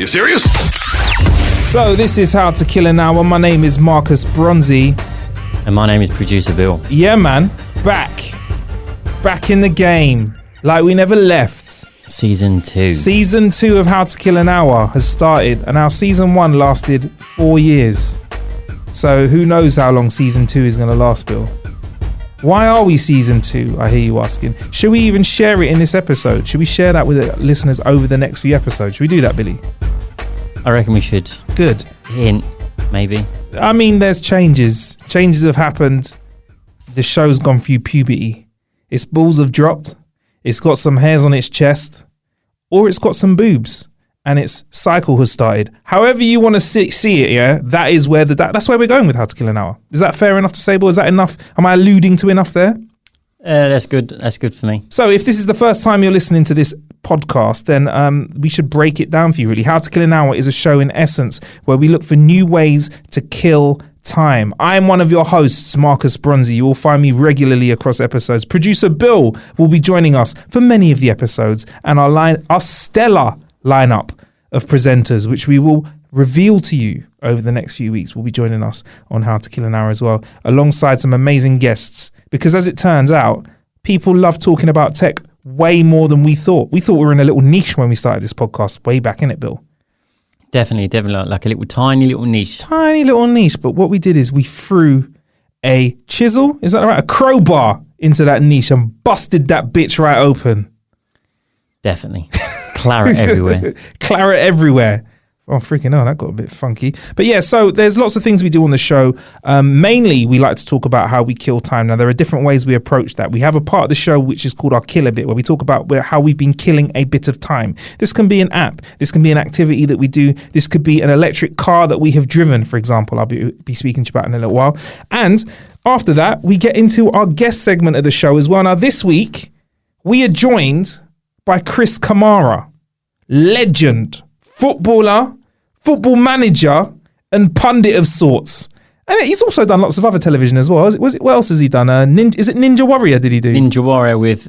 You serious? So this is How to Kill an Hour. My name is Marcus Bronzy. And my name is Producer Bill. Yeah, man. Back in the game. Like we never left. Season 2. Season 2 of How to Kill an Hour has started, and our Season 1 lasted 4 years. So who knows how long Season 2 is going to last, Bill? Why are we Season 2, I hear you asking? Should we even share it in this episode? Should we share that with the listeners over the next few episodes? Should we do that, Billy? I reckon we should. Good. Hint, maybe. I mean, there's changes. Changes have happened. The show's gone through puberty. Its balls have dropped. It's got some hairs on its chest. Or it's got some boobs. And its cycle has started. However you want to see it, yeah, that is where that's where we're going with How to Kill an Hour. Is that fair enough to say, Bill? Is that enough? Am I alluding to enough there? That's good. That's good for me. So if this is the first time you're listening to this podcast, then we should break it down for you, really. How to Kill an Hour is a show, in essence, where we look for new ways to kill time. I'm one of your hosts, Marcus Bronzy. You will find me regularly across episodes. Producer Bill will be joining us for many of the episodes, and our stellar lineup of presenters, which we will reveal to you over the next few weeks, will be joining us on How to Kill an Hour as well, alongside some amazing guests. Because as it turns out, people love talking about tech way more than we thought. We thought we were in a little niche when we started this podcast way back, innit, Bill? Definitely like a little tiny little niche. Tiny little niche. But what we did is we threw a chisel, is that right? A crowbar into that niche and busted that bitch right open. Definitely. Claret everywhere. Claret everywhere. Oh, freaking hell, that got a bit funky. But yeah, so there's lots of things we do on the show. Mainly, we like to talk about how we kill time. Now, there are different ways we approach that. We have a part of the show which is called our Killer Bit, where we talk about how we've been killing a bit of time. This can be an app. This can be an activity that we do. This could be an electric car that we have driven, for example. I'll be speaking to you about in a little while. And after that, we get into our guest segment of the show as well. Now, this week, we are joined by Chris Kamara, legend, footballer, football manager, and pundit of sorts. And he's also done lots of other television as well. What else has he done? Is it Ninja Warrior? Did he do Ninja Warrior with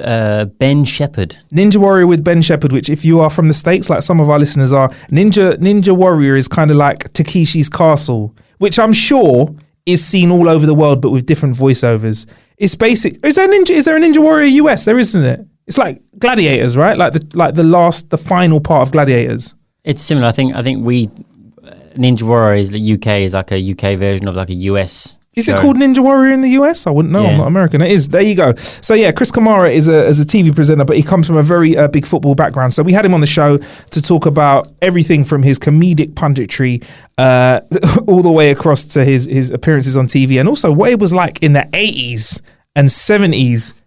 Ben Shepherd? Ninja Warrior with Ben Shepherd. Which, if you are from the States, like some of our listeners are, Ninja Warrior is kind of like Takeshi's Castle, which I'm sure is seen all over the world, but with different voiceovers. It's basic. Is there a Ninja Warrior US? There isn't it? It's like Gladiators, right? Like the final part of Gladiators. It's similar. I think Ninja Warrior is the UK is like a UK version of like a US. Is show. it called Ninja Warrior in the US? I wouldn't know. Yeah. I'm not American. It is. There you go. So yeah, Chris Kamara is a TV presenter, but he comes from a very big football background. So we had him on the show to talk about everything from his comedic punditry all the way across to his appearances on TV, and also what it was like in the 80s and 70s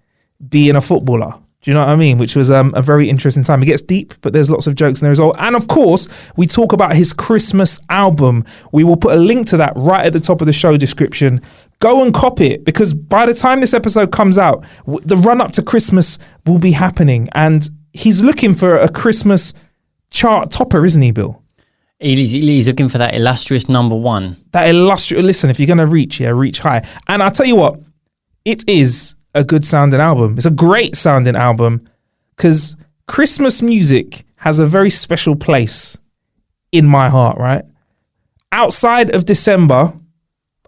being a footballer. Do you know what I mean? Which was a very interesting time. It gets deep, but there's lots of jokes in there as well. And of course, we talk about his Christmas album. We will put a link to that right at the top of the show description. Go and copy it, because by the time this episode comes out, the run up to Christmas will be happening. And he's looking for a Christmas chart topper, isn't he, Bill? He's looking for that illustrious number one. That illustrious, listen, if you're going to reach high. And I'll tell you what, it is a good sounding album. It's a great sounding album, because Christmas music has a very special place in my heart, right? Outside of December,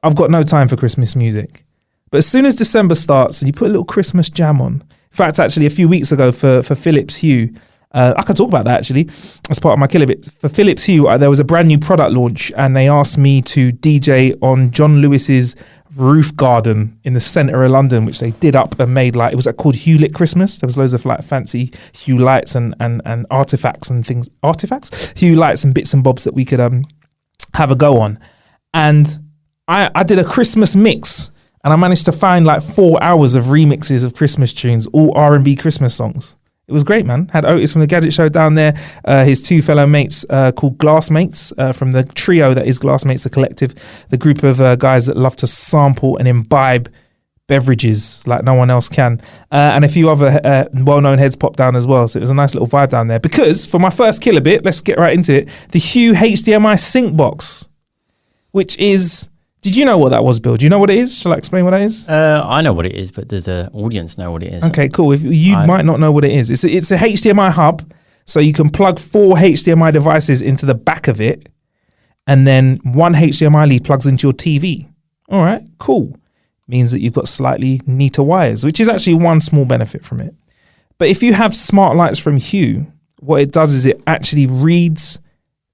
I've got no time for Christmas music. But as soon as December starts and you put a little Christmas jam on, in fact, actually a few weeks ago for Philips Hue, I can talk about that actually as part of my Killer Bit. For Philips Hue, there was a brand new product launch, and they asked me to DJ on John Lewis's roof garden in the centre of London, which they did up and made like, it was called Hue Lit Christmas. There was loads of like fancy Hue lights and artifacts and things, Hue lights and bits and bobs that we could have a go on. And I did a Christmas mix, and I managed to find like 4 hours of remixes of Christmas tunes, all R&B Christmas songs. It was great, man. Had Otis from the Gadget Show down there, his two fellow mates called Glassmates, from the trio that is Glassmates, the collective, the group of guys that love to sample and imbibe beverages like no one else can. And a few other well-known heads popped down as well. So it was a nice little vibe down there. Because for my first Killer Bit, let's get right into it, the Hue HDMI sync box, which is... Did you know what that was, Bill? Do you know what it is? Shall I explain what that is? I know what it is, but does the audience know what it is? Okay, cool. If you might not know what it is. It's a HDMI hub. So you can plug 4 HDMI devices into the back of it, and then one HDMI lead plugs into your TV. All right, cool. Means that you've got slightly neater wires, which is actually one small benefit from it. But if you have smart lights from Hue, what it does is it actually reads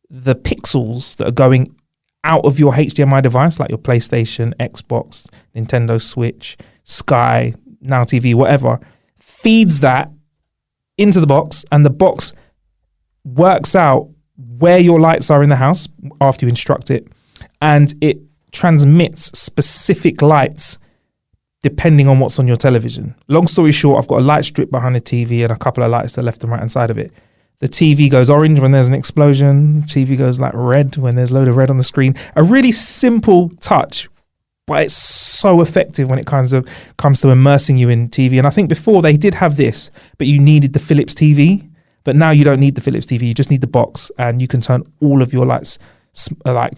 the pixels that are going out of your HDMI device, like your PlayStation, Xbox, Nintendo Switch, Sky, Now TV, whatever, feeds that into the box, and the box works out where your lights are in the house after you instruct it, and it transmits specific lights depending on what's on your television. Long story short, I've got a light strip behind the TV and a couple of lights to the left and right hand side of it. The TV goes orange when there's an explosion. TV goes like red when there's a load of red on the screen. A really simple touch, but it's so effective when it comes to immersing you in TV. And I think before they did have this, but you needed the Philips TV. But now you don't need the Philips TV. You just need the box, and you can turn all of your lights,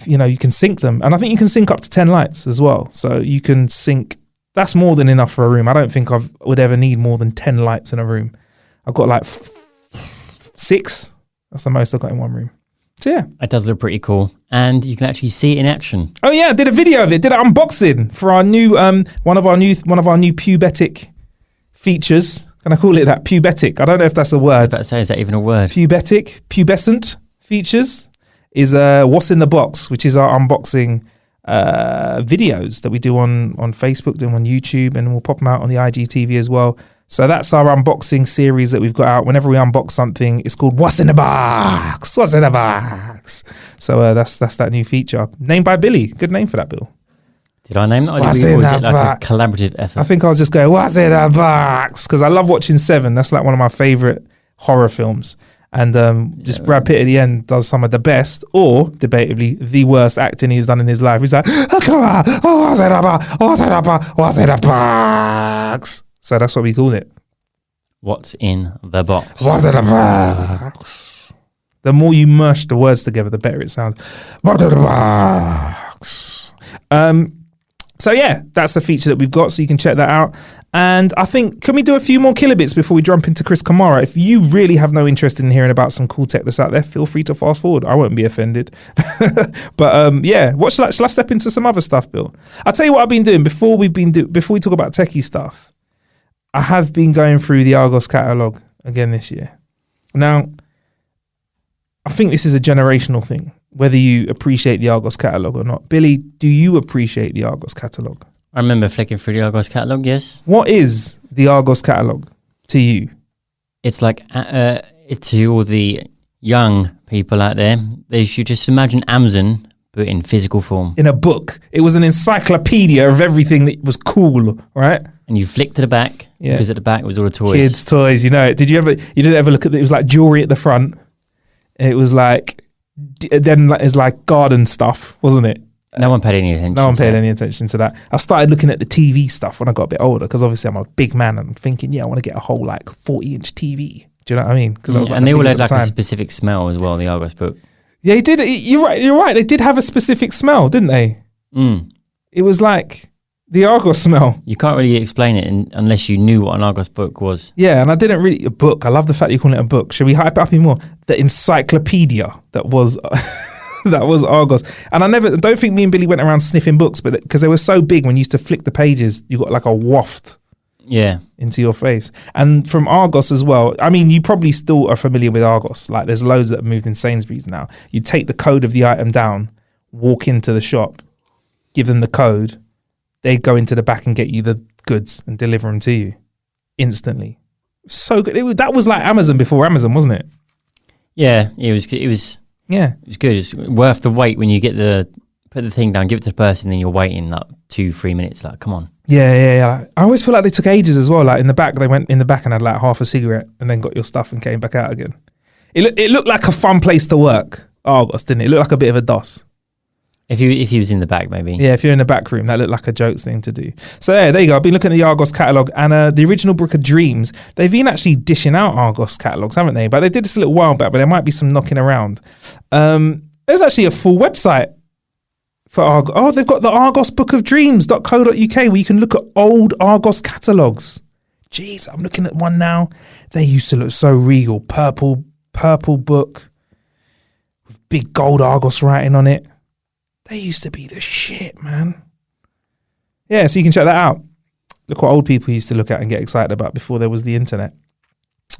you can sync them. And I think you can sync up to 10 lights as well. So you can sync. That's more than enough for a room. I don't think I would ever need more than 10 lights in a room. I've got like 6. That's the most I've got in one room. So yeah. It does look pretty cool. And you can actually see it in action. Oh yeah, I did a video of it. Did an unboxing for our new one of our new pubetic features. Can I call it that? Pubetic. I don't know if that's a word. I was about to say, is that even a word? Pubetic, pubescent features is What's in the Box, which is our unboxing videos that we do on Facebook, do them on YouTube, and we'll pop them out on the IGTV as well. So that's our unboxing series that we've got out. Whenever we unbox something, it's called What's in the Box? What's in the Box? So that's that new feature. Named by Billy. Good name for that, Bill. Did I name that? Or was it like a collaborative effort? I think I was just going, what's in the box? Because I love watching Seven. That's like one of my favourite horror films. And just Brad Pitt at the end does some of the best, or debatably the worst acting he's done in his life. He's like, oh, come on, what's in the box? What's in the box? What's in the box? So that's what we call it. What's in the box? What's in the box? The more you mush the words together, the better it sounds. What's in the box? So yeah, that's a feature that we've got, so you can check that out. And I think, can we do a few more killer bits before we jump into Chris Kamara? If you really have no interest in hearing about some cool tech that's out there, feel free to fast forward. I won't be offended. But yeah, shall I step into some other stuff, Bill? I'll tell you what I've been doing before we talk about techie stuff. I have been going through the Argos catalogue again this year. Now, I think this is a generational thing, whether you appreciate the Argos catalogue or not. Billy, do you appreciate the Argos catalogue? I remember flicking through the Argos catalogue, yes. What is the Argos catalogue to you? It's like, to all the young people out there, they should just imagine Amazon, but in physical form. In a book. It was an encyclopedia of everything that was cool, right? And you flick to the back, because at the back was all the toys. Kids' toys, you know it. You didn't ever look at it? It was like jewelry at the front. It was like, then it's like garden stuff, wasn't it? No one paid any attention. No one paid any attention to that. I started looking at the TV stuff when I got a bit older, because obviously I'm a big man and I'm thinking, I want to get a whole like 40-inch TV. Do you know what I mean? Because and they all had like a specific smell as well. The Argos book. Yeah, he did. You're right. They did have a specific smell, didn't they? It was like the Argos smell. You can't really explain it unless you knew what an Argos book was. Yeah, and I didn't really a book. I love the fact you call it a book. Should we hype it up even more? The encyclopedia that was. That was Argos. And I don't think me and Billy went around sniffing books, but because they were so big, when you used to flick the pages, you got like a waft into your face. And from Argos as well, I mean, you probably still are familiar with Argos. Like there's loads that have moved in Sainsbury's now. You take the code of the item down, walk into the shop, give them the code, they'd go into the back and get you the goods and deliver them to you instantly. So good. That was like Amazon before Amazon, wasn't it? Yeah, it was. Yeah, it's good. It's worth the wait when you put the thing down, give it to the person, then you're waiting like 2-3 minutes. Like, come on. Yeah. I always feel like they took ages as well. Like in the back, they went in the back and had like half a cigarette, and then got your stuff and came back out again. It looked like a fun place to work. Argos, didn't it? It looked like a bit of a DOS. If he was in the back, maybe. Yeah, if you're in the back room, that looked like a jokes thing to do. So yeah, there you go. I've been looking at the Argos catalogue, and the original Book of Dreams, they've been actually dishing out Argos catalogues, haven't they? But they did this a little while back, but there might be some knocking around. There's actually a full website for Argos. Oh, they've got the argosbookofdreams.co.uk where you can look at old Argos catalogues. Jeez, I'm looking at one now. They used to look so regal. Purple purple book with big gold Argos writing on it. They used to be the shit, man. Yeah, so you can check that out. Look what old people used to look at and get excited about before there was the internet.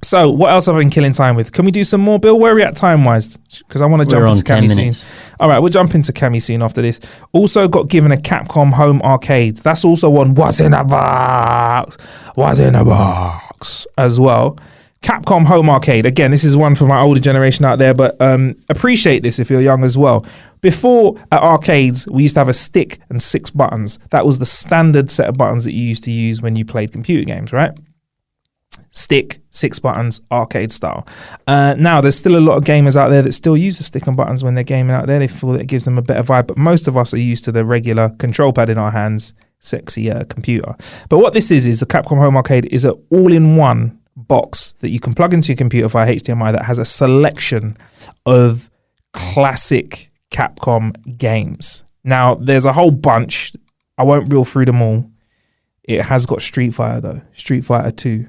So what else have I been killing time with? Can we do some more, Bill? Where are we at time-wise? Because I want to jump into Cammy soon. All right, we'll jump into Cammy soon after this. Also got given a Capcom Home Arcade. That's also on What's in a Box? What's in a Box as well. Capcom Home Arcade. Again, this is one for my older generation out there, but appreciate this if you're young as well. Before, at arcades, we used to have a stick and 6 buttons. That was the standard set of buttons that you used to use when you played computer games, right? Stick, 6 buttons, arcade style. Now, there's still a lot of gamers out there that still use the stick and buttons when they're gaming out there. They feel that it gives them a better vibe, but most of us are used to the regular control pad in our hands, sexy computer. But what this is the Capcom Home Arcade is an all-in-one box that you can plug into your computer via HDMI that has a selection of classic Capcom games. Now, there's a whole bunch. I won't reel through them all. It has got Street Fighter, though. Street Fighter 2.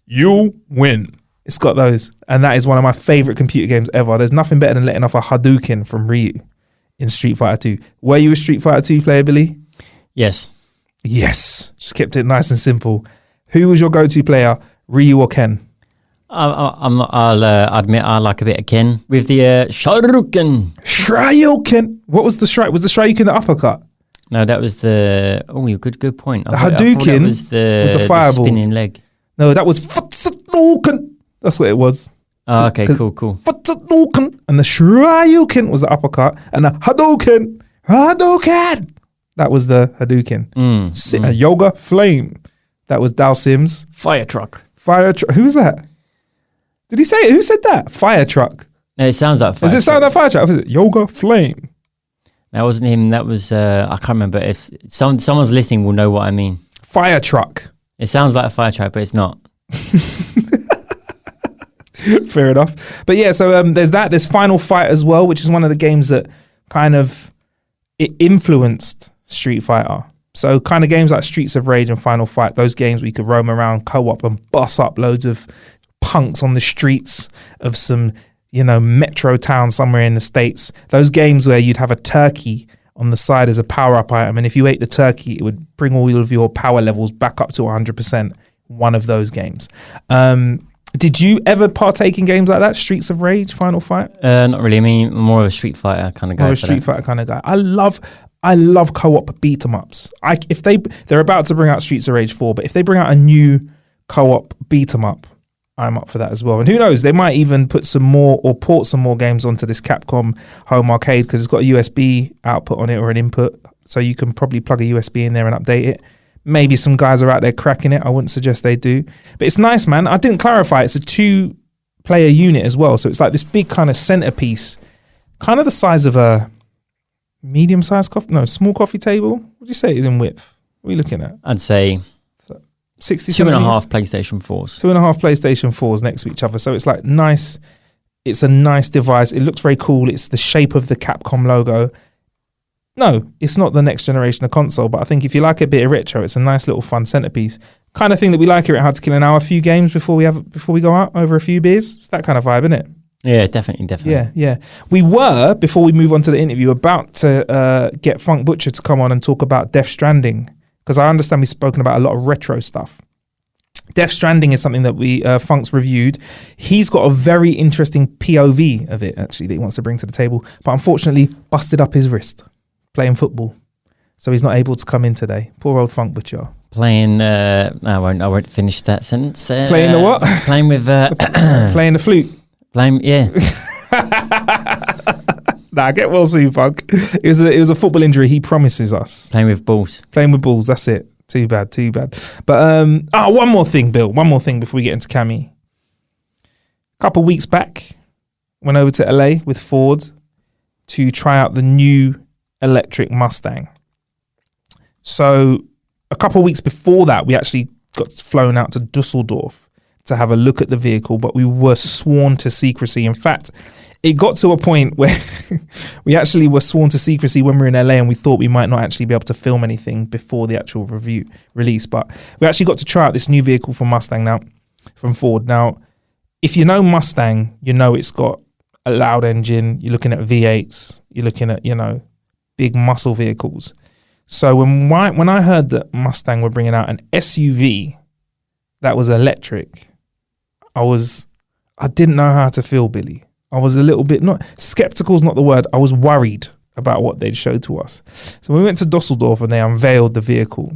You win. It's got those. And that is one of my favorite computer games ever. There's nothing better than letting off a Hadouken from Ryu in Street Fighter 2. Were you a Street Fighter 2 player, Billy? Yes. Just kept it nice and simple. Who was your go-to player, Ryu or Ken? I'll admit I like a bit of Ken with the Shoryuken. Shoryuken. What was the Shoryuken? Was the Shoryuken the uppercut? No, that was the... Oh, good point. The Hadouken was the fireball. The spinning leg. No, that was Futsunuken. That's what it was. Oh, okay, cool. Futsunuken. And the Shoryuken was the uppercut. And the Hadouken. That was the Hadouken. Yoga Flame. That was Dal Sims. Fire Truck. Who was that? Did he say it? Who said that? Fire Truck. No, it sounds like Fire Truck. Does it sound like Fire Truck? Or is it Yoga Flame? That wasn't him. That was, I can't remember. If someone's listening will know what I mean. Fire Truck. It sounds like a fire truck, but it's not. Fair enough. But yeah, so there's that. There's Final Fight as well, which is one of the games that kind of it influenced Street Fighter. So kind of games like Streets of Rage and Final Fight, those games where you could roam around co-op and bust up loads of punks on the streets of some, metro town somewhere in the States. Those games where you'd have a turkey on the side as a power-up item, and if you ate the turkey, it would bring all of your power levels back up to 100%. One of those games. Did you ever partake in games like that? Streets of Rage, Final Fight? Not really. I mean, I'm more of a Street Fighter kind of guy. More of a Street Fighter kind of guy. I love co-op beat 'em ups. If they're about to bring out Streets of Rage 4, but if they bring out a new co-op beat 'em up, I'm up for that as well. And who knows, they might even put some more or port some more games onto this Capcom Home Arcade because it's got a USB output on it or an input, so you can probably plug a USB in there and update it. Maybe some guys are out there cracking it. I wouldn't suggest they do, but it's nice, man. I didn't clarify. It's a 2-player unit as well, so it's like this big kind of centerpiece, kind of the size of a medium-sized small coffee table. What would you say it is in width? What are you looking at? I'd say 60 2.5 PlayStation 4s. 2.5 PlayStation 4s next to each other. So it's like nice. It's a nice device. It looks very cool. It's the shape of the Capcom logo. No, it's not the next generation of console, but I think if you like a bit of retro, it's a nice little fun centerpiece. Kind of thing that we like here at How to Kill an Hour. A few games before we go out over a few beers. It's that kind of vibe, isn't it? Yeah, definitely. Yeah. We were, before we move on to the interview, about to get Funk Butcher to come on and talk about Death Stranding, because I understand we've spoken about a lot of retro stuff. Death Stranding is something that Funk's reviewed. He's got a very interesting POV of it, actually, that he wants to bring to the table, but unfortunately busted up his wrist playing football. So he's not able to come in today. Poor old Funk Butcher. Playing, I won't finish that sentence there. Playing the what? Playing with... playing the flute. Yeah. Nah, get well soon, Funk. It was a football injury, he promises us. Playing with balls, that's it. Too bad. But, one more thing, Bill. One more thing before we get into Cammy. A couple of weeks back, went over to LA with Ford to try out the new electric Mustang. So a couple of weeks before that, we actually got flown out to Dusseldorf to have a look at the vehicle, but we were sworn to secrecy. In fact, it got to a point where we actually were sworn to secrecy when we were in LA, and we thought we might not actually be able to film anything before the actual release. But we actually got to try out this new vehicle from Mustang. Now, from Ford. Now, if you know Mustang, you know it's got a loud engine. You're looking at V8s. You're looking at, big muscle vehicles. So when I heard that Mustang were bringing out an SUV that was electric, I didn't know how to feel, Billy. I was a little bit, not skeptical is not the word. I was worried about what they'd show to us. So we went to Dusseldorf and they unveiled the vehicle.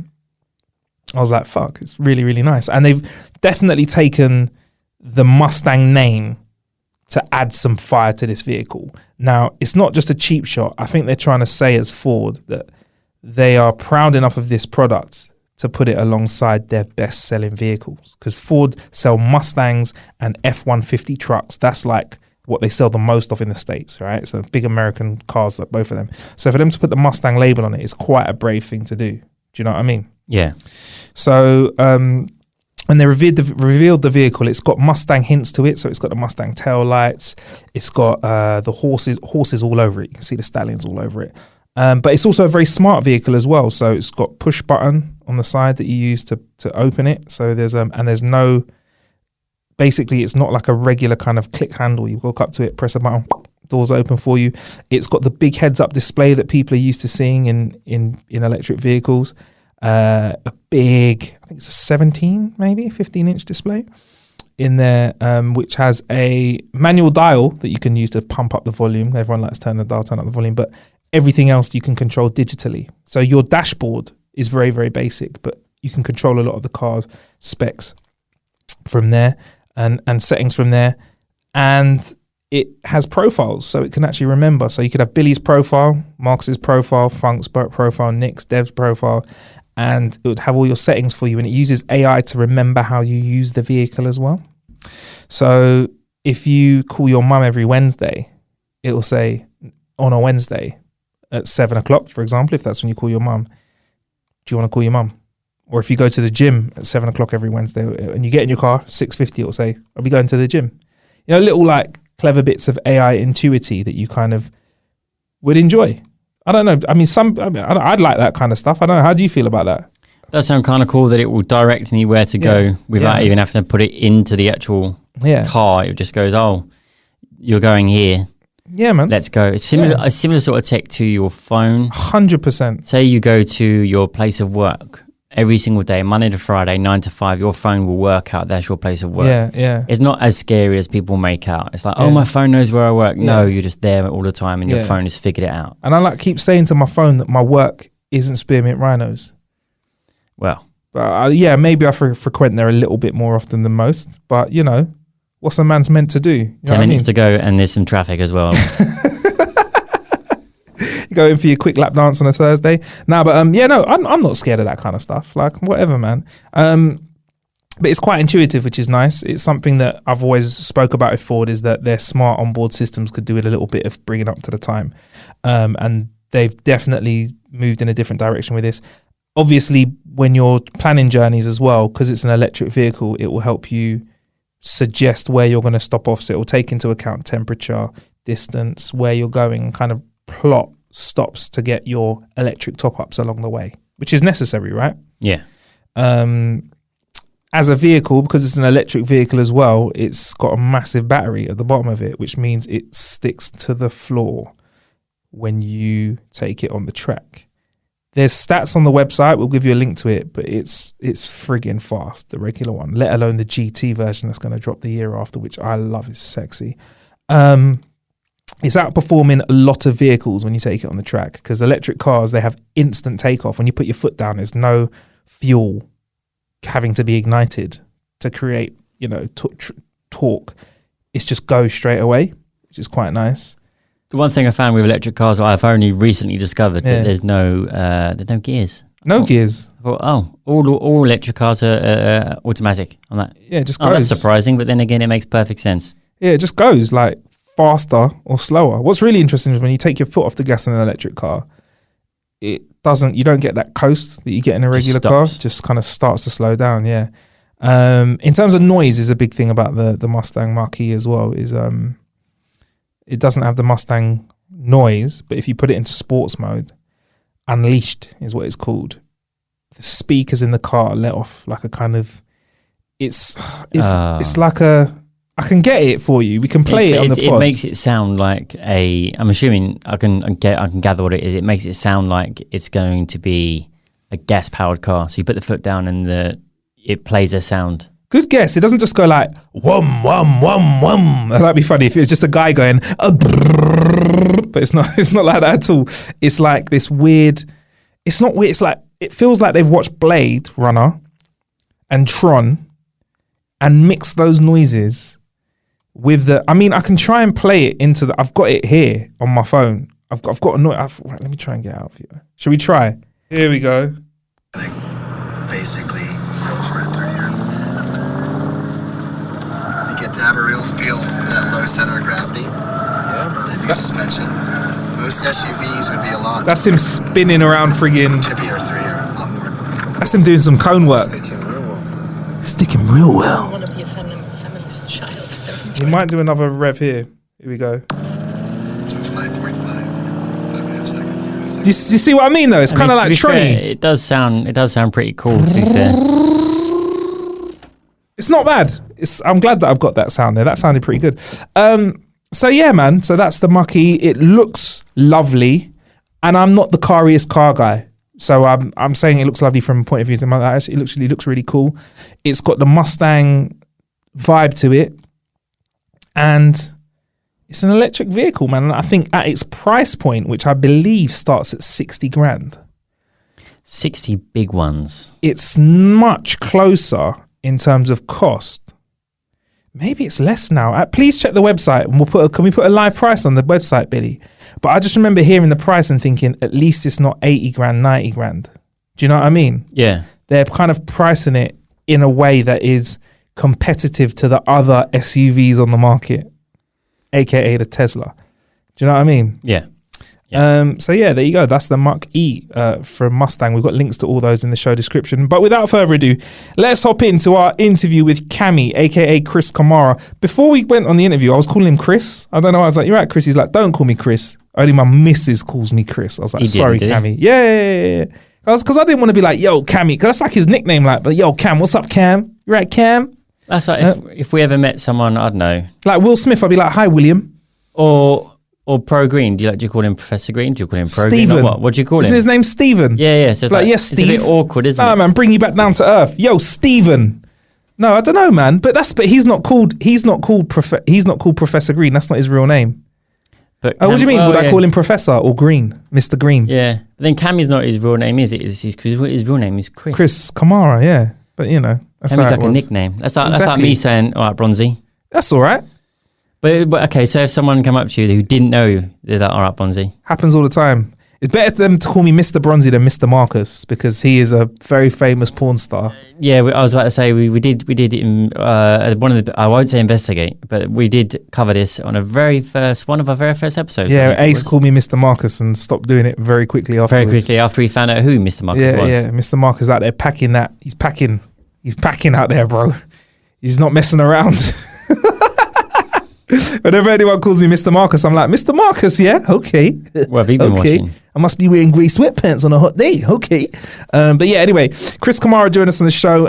I was like, fuck, it's really, really nice. And they've definitely taken the Mustang name to add some fire to this vehicle. Now, it's not just a cheap shot. I think they're trying to say as Ford that they are proud enough of this product to put it alongside their best-selling vehicles. Because Ford sell Mustangs and F-150 trucks. That's like what they sell the most of in the States, right? So big American cars, like both of them. So for them to put the Mustang label on it is quite a brave thing to do. Do you know what I mean? Yeah. So when they revealed the vehicle, it's got Mustang hints to it. So it's got the Mustang tail lights. It's got the horses all over it. You can see the stallions all over it. But it's also a very smart vehicle as well. So it's got push button on the side that you use to open it. So there's no, basically it's not like a regular kind of click handle. You walk up to it, press a button, doors open for you. It's got the big heads up display that people are used to seeing in electric vehicles. A big, I think it's a 15 inch display in there, which has a manual dial that you can use to pump up the volume. Everyone likes to turn up the volume, but everything else you can control digitally. So your dashboard is very, very basic, but you can control a lot of the car's specs from there and settings from there. And it has profiles, so it can actually remember. So you could have Billy's profile, Marcus's profile, Funk's profile, Nick's, Dev's profile, and it would have all your settings for you. And it uses AI to remember how you use the vehicle as well. So if you call your mum every Wednesday, it will say on a Wednesday at 7:00, for example, if that's when you call your mum, do you want to call your mum? Or if you go to the gym at 7:00 every Wednesday and you get in your car, 6:50, it will say, I'll be going to the gym. Little like clever bits of AI intuity that you kind of would enjoy. I don't know. I mean, I'd like that kind of stuff. I don't know. How do you feel about that? That sounds kind of cool that it will direct me where to go without even having to put it into the actual car. It just goes, oh, you're going here. Yeah, man. Let's go. It's similar, a similar sort of tech to your phone. 100%. Say you go to your place of work every single day, Monday to Friday, 9 to 5, your phone will work out that's your place of work. Yeah. It's not as scary as people make out. It's like, oh, my phone knows where I work. No, you're just there all the time and your phone has figured it out. And I keep saying to my phone that my work isn't spearmint rhinos. Well. But maybe I frequent there a little bit more often than most. But, what's a man's meant to do? 10 minutes to go and there's some traffic as well. Go in for your quick lap dance on a Thursday. But I'm not scared of that kind of stuff. Like, whatever, man. But it's quite intuitive, which is nice. It's something that I've always spoke about with Ford, is that their smart onboard systems could do with a little bit of bringing up to the time. And they've definitely moved in a different direction with this. Obviously, when you're planning journeys as well, because it's an electric vehicle, it will help you suggest where you're going to stop off. So it will take into account temperature, distance, where you're going, and kind of plot stops to get your electric top-ups along the way, which is necessary, right? Yeah. As a vehicle, because it's an electric vehicle as well, it's got a massive battery at the bottom of it, which means it sticks to the floor when you take it on the track. There's stats on the website. We'll give you a link to it, but it's friggin' fast, the regular one, let alone the GT version that's going to drop the year after, which I love. Is sexy. It's outperforming a lot of vehicles when you take it on the track, because electric cars, they have instant takeoff. When you put your foot down, there's no fuel having to be ignited to create, torque. It's just go straight away, which is quite nice. The one thing I found with electric cars, I've only recently discovered that there's no gears. No gears. I thought, all electric cars are automatic on that. Yeah, it just goes. That's surprising, but then again, it makes perfect sense. Yeah, it just goes like faster or slower. What's really interesting is when you take your foot off the gas in an electric car, you don't get that coast that you get in a regular car. It just kind of starts to slow down. Yeah. In terms of noise, is a big thing about the Mustang Mach-E as well, is it doesn't have the Mustang noise, but if you put it into sports mode, Unleashed is what it's called. The speakers in the car let off like a kind of it's like I can get it for you. We can play it on the pod. It makes it sound like I'm assuming I can gather what it is. It makes it sound like it's going to be a gas powered car. So you put the foot down and it plays a sound. Good guess. It doesn't just go like whum whum whum whum. That'd be funny if it was just a guy going. But it's not. It's not like that at all. It's like this weird. It's not weird. It's like it feels like they've watched Blade Runner and Tron and mixed those noises with the. I mean, I can try and play it into the. I've got it here on my phone. I've got a noise. Let me try and get it out for you. Should we try? Here we go. Basically, go for it through here. So you get to have a real feel for that low center of gravity. Yeah. And then suspension. Most SUVs would be a lot. That's him spinning around friggin'. Chippier through here. A lot more. That's him doing some cone work. Sticking real well. I want to be a feminist child. We might do another rev here. Here we go. So 5.5. 5.5 seconds. Do you see what I mean, though? It's kind of like Tronny. It does sound pretty cool, to be fair. It's not bad. I'm glad that I've got that sound there. That sounded pretty good. So yeah, man. So that's the Mucky. It looks lovely, and I'm not the cariest car guy. So I'm saying it looks lovely from a point of view. It looks really cool. It's got the Mustang vibe to it, and it's an electric vehicle, man. And I think at its price point, which I believe starts at 60 grand, 60 big ones. It's much closer in terms of cost. Maybe it's less now. Please check the website, and can we put a live price on the website, Billy? But I just remember hearing the price and thinking, at least it's not 80 grand, 90 grand. Do you know what I mean? Yeah. They're kind of pricing it in a way that is competitive to the other SUVs on the market, aka the Tesla. Do you know what I mean? Yeah. So yeah, there you go. That's the Mach-E from Mustang. We've got links to all those in the show description. But without further ado, let's hop into our interview with Cammy, aka Chris Kamara. Before we went on the interview, I was calling him Chris. I don't know. I was like, "You're right, Chris." He's like, "Don't call me Chris. Only my missus calls me Chris." I was like, "Sorry, Cammy." Yeah. Because I didn't want to be like, "Yo, Cammy," because that's like his nickname. Like, but yo, Cam, what's up, Cam? You right, Cam? That's like if we ever met someone, I don't know, like Will Smith, I'd be like, "Hi, William," or Pro Green. Do you call him Professor Green? Do you call him Pro Steven. Green? What do you call him? Isn't his name Steven? Yeah. So it's like yes, Steve. It's a bit awkward, isn't it? Man, bring you back down to earth. Yo, Steven. No, I don't know, man. But he's not called Professor Green. That's not his real name. But what do you mean? Would I call him Professor or Green, Mr. Green? Yeah. But then Cammy's not his real name, is it? His real name is Chris. Chris Kamara, yeah. But you know, that's Cammy's like a nickname. That's like me saying, "All right, Bronzy." That's all right. But okay, so if someone come up to you who didn't know you, they're like, "All right, Bronzy." Happens all the time. It's better for them to call me Mr. Bronzy than Mr. Marcus because he is a very famous porn star. Yeah, I was about to say we did in one of the, I won't say investigate, but we did cover this on one of our very first episodes. Yeah, Ace called me Mr. Marcus and stopped doing it very quickly afterwards. Very quickly after he found out who Mr. Marcus was. Yeah, Mr. Marcus out there packing that. He's packing out there, bro. He's not messing around. Whenever anyone calls me Mr. Marcus, I'm like, Mr. Marcus, yeah? Okay. What have you been watching? I must be wearing grey sweatpants on a hot day. Okay. But yeah, anyway, Chris Kamara joined us on the show.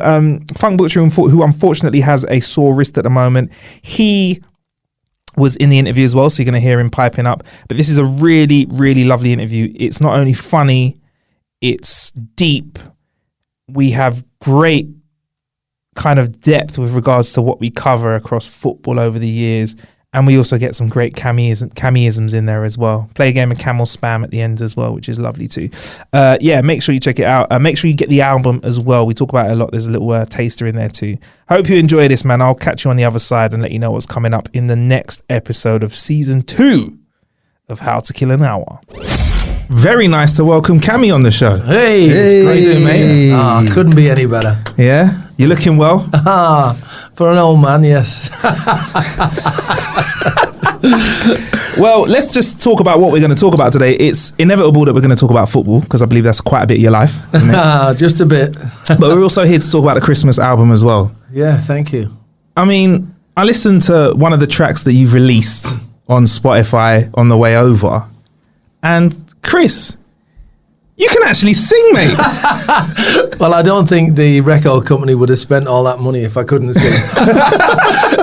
Funk Butcher, who unfortunately has a sore wrist at the moment. He was in the interview as well, so you're going to hear him piping up. But this is a really, really lovely interview. It's not only funny, it's deep. We have great kind of depth with regards to what we cover across football over the years. And we also get some great Cammyisms in there as well. Play a game of Camel Spam at the end as well, which is lovely too. Yeah, make sure you check it out. Make sure you get the album as well. We talk about it a lot. There's a little taster in there too. Hope you enjoy this, man. I'll catch you on the other side and let you know what's coming up in the next episode of season 2 of How to Kill an Hour. Very nice to welcome Cammy on the show. Hey. How you doing, mate? Couldn't be any better. Yeah? You looking well? For an old man, yes. Well, let's just talk about what we're going to talk about today. It's inevitable that we're going to talk about football because I believe that's quite a bit of your life, isn't it? Just a bit. But we're also here to talk about the Christmas album as well. Yeah, thank you. I mean, I listened to one of the tracks that you've released on Spotify on the way over. And Chris, You can actually sing, mate. Well, I don't think the record company would have spent all that money if I couldn't sing.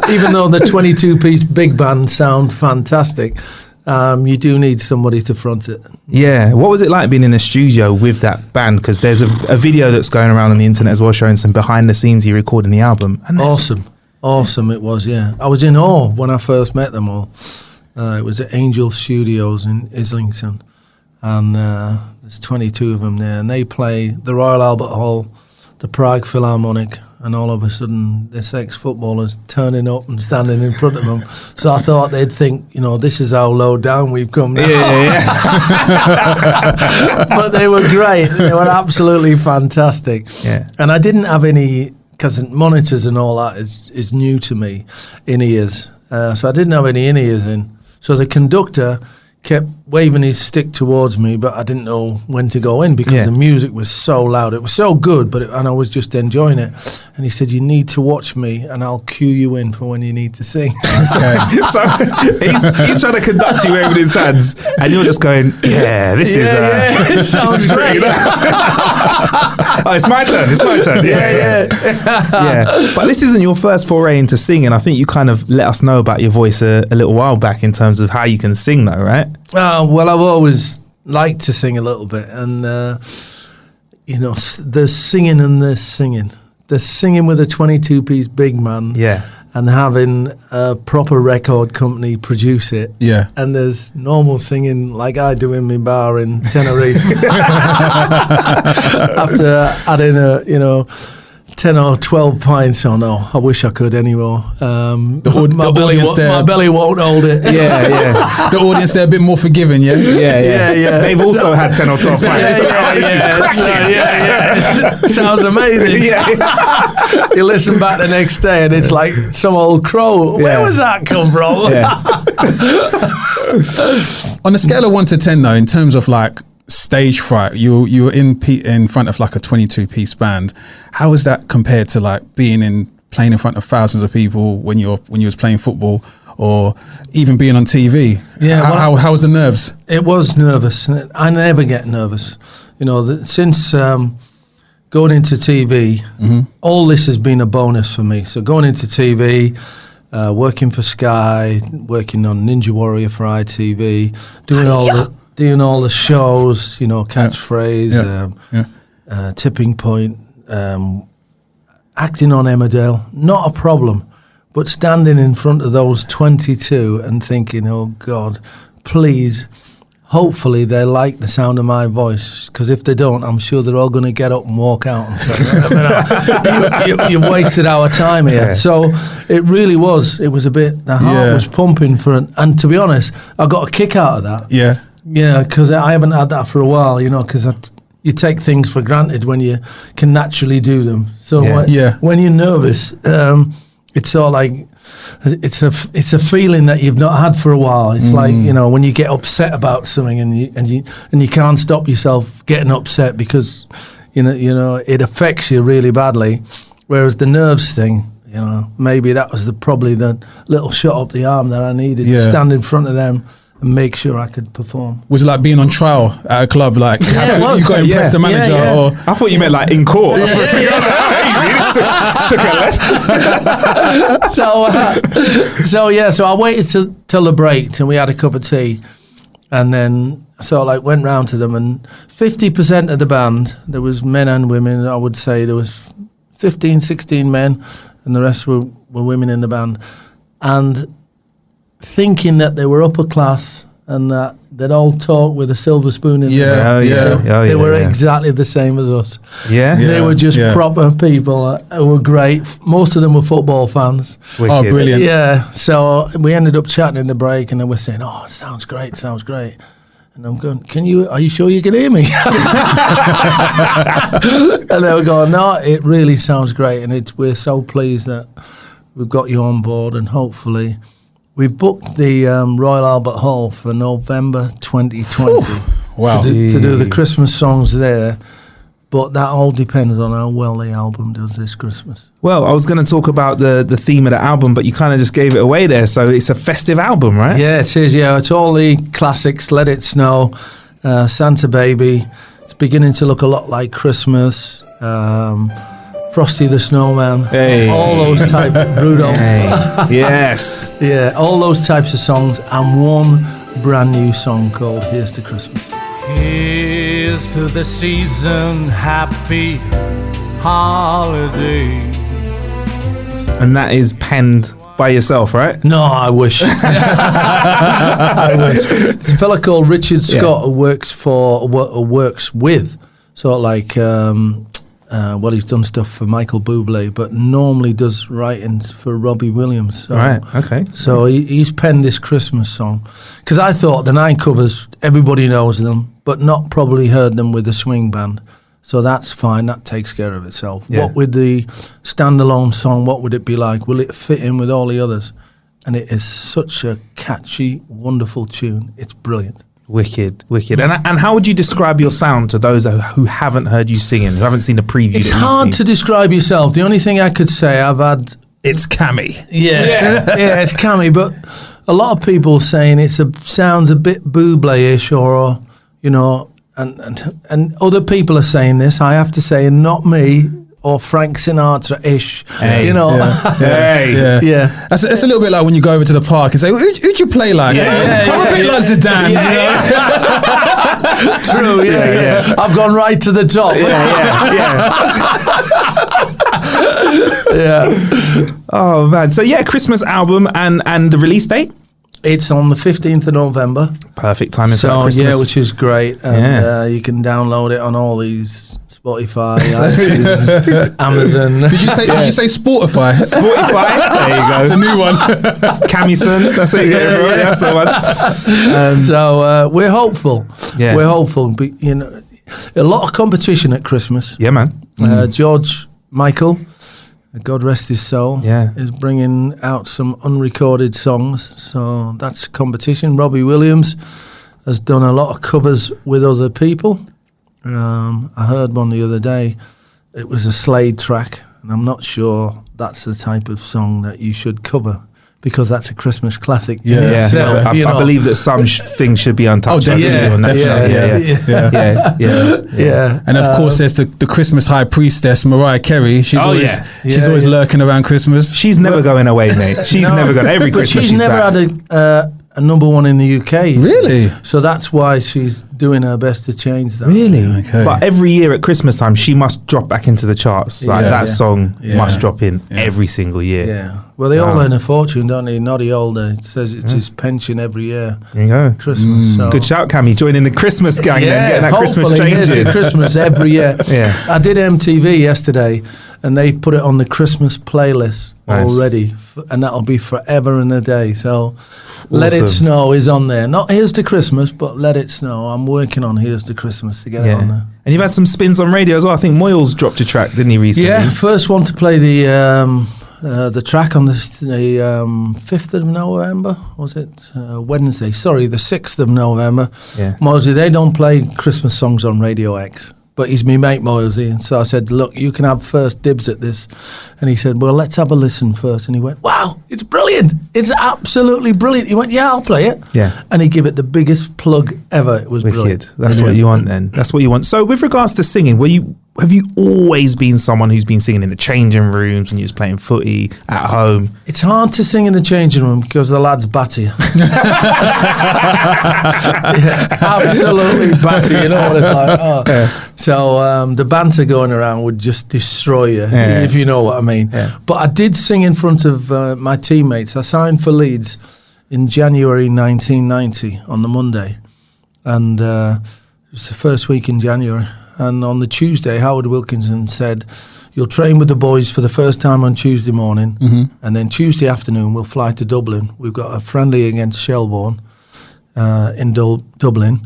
Even though the 22-piece big band sound fantastic, you do need somebody to front it. Yeah. What was it like being in a studio with that band? Because there's a video that's going around on the internet as well showing some behind the scenes you recording the album. And Awesome it was, yeah. I was in awe when I first met them all. It was at Angel Studios in Islington. And there's 22 of them there. And they play the Royal Albert Hall, the Prague Philharmonic, and all of a sudden this ex-footballer's turning up and standing in front of them. So I thought they'd think, this is how low down we've come now. Yeah. But they were great. They were absolutely fantastic. Yeah. And I didn't have any, because monitors and all that is new to me, in-ears. So I didn't have any in-ears in. So the conductor kept waving his stick towards me, but I didn't know when to go in because the music was so loud. It was so good, and I was just enjoying it. And he said, "You need to watch me, and I'll cue you in for when you need to sing." So he's trying to conduct you with his hands, and you're just going, this is it sounds great. Oh, it's my turn. Yeah. But this isn't your first foray into singing. I think you kind of let us know about your voice a little while back in terms of how you can sing, though, right? Well, I've always liked to sing a little bit, and there's singing and there's singing. There's singing with a 22-piece big man, and having a proper record company produce it, and there's normal singing like I do in my bar in Tenerife after adding 10 or 12 pints. Oh no, I wish I could anymore. My belly won't hold it. The audience, they're a bit more forgiving, yeah? Yeah. They've also had 10 or 12 pints. Sounds amazing. You listen back the next day and it's like some old crow. Where was that come from? On a scale of 1 to 10 though, in terms of like stage fright, you were in front of like a 22-piece band. How was that compared to like playing in front of thousands of people when you was playing football, or even being on TV? How was the nerves? It was nervous. I never get nervous. Since going into TV, all this has been a bonus for me. So going into TV, working for Sky, working on Ninja Warrior for ITV, doing all the shows, Catchphrase, Tipping Point, acting on Emmerdale, not a problem. But standing in front of those 22 and thinking, oh God, please, hopefully they like the sound of my voice, because if they don't, I'm sure they're all going to get up and walk out and say, you've wasted our time here. Yeah. So it really was. It was a bit, the heart was pumping and to be honest, I got a kick out of that. Yeah, because I haven't had that for a while, because you take things for granted when you can naturally do them. So when you're nervous, it's all like it's a feeling that you've not had for a while. It's like when you get upset about something and you can't stop yourself getting upset because it affects you really badly. Whereas the nerves thing, maybe that was probably the little shot up the arm that I needed to stand in front of them and make sure I could perform. Was it like being on trial at a club? Like you got to impress the manager? Or I thought you meant like in court. Took a left. So I waited till the break and we had a cup of tea, and then went round to them, and 50% of the band, there was men and women. I would say there was 15, 16 men, and the rest were women in the band, and thinking that they were upper class and that they'd all talk with a silver spoon in their mouth. They were exactly the same as us. They were just proper people who were great. Most of them were football fans. Wicked. Oh, brilliant. Yeah, so we ended up chatting in the break, and they were saying, oh, it sounds great. And I'm going, are you sure you can hear me? And they were going, no, it really sounds great, and we're so pleased that we've got you on board, and hopefully we've booked the Royal Albert Hall for November 2020. Wow. To do the Christmas songs there. But that all depends on how well the album does this Christmas. Well, I was going to talk about the theme of the album, but you kind of just gave it away there. So it's a festive album, right? Yeah, it is. Yeah, it's all the classics. Let It Snow, Santa Baby. It's beginning to look a lot like Christmas. Frosty the Snowman, Hey. all those type Rudolph. Yes. Yeah, all those types of songs, and one brand new song called Here's to Christmas. Here's to the season, happy holiday. And that is penned by yourself, right? No, I wish. I wish. It's a fella called Richard Scott who works with sort of like he's done stuff for Michael Bublé, but normally does writing for Robbie Williams. So, Right, okay. So he's penned this Christmas song. Because I thought the 9 covers, everybody knows them, but not probably heard them with the swing band. So that's fine, that takes care of itself. Yeah. What with the standalone song, what would it be like? Will it fit in with all the others? And it is such a catchy, wonderful tune. It's brilliant. Wicked. And how would you describe your sound to those who haven't heard you singing, who haven't seen the preview? It's that you've hard seen? to describe yourself. The only thing I could say, I've had... It's Cammy. Yeah, it's Cammy, but a lot of people saying sounds a bit Bublé-ish or you know, and other people are saying this, I have to say, not me, or Frank Sinatra-ish, Hey. you know. Hey. Yeah. That's a little bit like when you go over to the park and say, who'd you play like? I'm a bit like Zidane. True, yeah. I've gone right to the top. Yeah. Oh man. So yeah, Christmas album and the release date? It's on the 15th of November. Perfect timing for So, Christmas. yeah, which is great. And you can download it on all these Spotify, iTunes, Amazon. Did you say Spotify? Spotify. There you go. It's a new one. Camison. That's it. That's the one. So we're hopeful. Yeah. We're hopeful. But, you know, a lot of competition at Christmas. Yeah, man. George Michael, God rest his soul, is bringing out some unrecorded songs. So that's competition. Robbie Williams has done a lot of covers with other people. I heard one the other day. It was a Slade track, and I'm not sure that's the type of song that you should cover, because that's a Christmas classic in Yeah. itself. I you know. believe that some things should be untouched. Oh, I think definitely. you're definitely. Yeah. And of course, there's the Christmas high priestess, Mariah Carey. She's always lurking around Christmas. She's never going away, mate. She's never going. Every But Christmas she's never back. had a number one in the UK. you see. Really? So that's why she's doing her best to change that. Really? Okay. But every year at Christmas time, she must drop back into the charts. Like Yeah. that song Yeah. must drop in every single year. Yeah. Well, they all earn a fortune, don't they? Noddy Older says it's his pension every year. There you go. Christmas. So. Good shout, Cammy. Joining the Christmas gang then, getting that Christmas hopefully change here's in. to Christmas every year. Yeah. I did MTV yesterday, and they put it on the Christmas playlist Nice. already, and that'll be forever and a day. So, Let It Awesome. Snow is on there. Not Here's to Christmas, but Let It Snow. I'm working on Here's to Christmas to get it on there. And you've had some spins on radio as well. I think Moyles dropped a track, didn't he, recently? Yeah, first one to play the track on the 5th of November, was it? Wednesday. Sorry, the 6th of November. Yeah. Mosley, they don't play Christmas songs on Radio X, but he's my mate Mosley. And so I said, look, you can have first dibs at this. And he said, well, let's have a listen first. And he went, wow, it's brilliant. It's absolutely brilliant. He went, yeah, I'll play it. Yeah. And he gave it the biggest plug ever. It was Wicked. brilliant. That's what you want then. That's what you want. So with regards to singing, have you always been someone who's been singing in the changing rooms and you're just playing footy at home? It's hard to sing in the changing room because the lads batter you. Absolutely batter you. You know what it's like. Oh. So the banter going around would just destroy you, if you know what I mean. Yeah. But I did sing in front of my teammates. I signed for Leeds in January 1990 on the Monday. And it was the first week in January. And on the Tuesday, Howard Wilkinson said, you'll train with the boys for the first time on Tuesday morning. And then Tuesday afternoon, we'll fly to Dublin. We've got a friendly against Shelbourne in Dublin.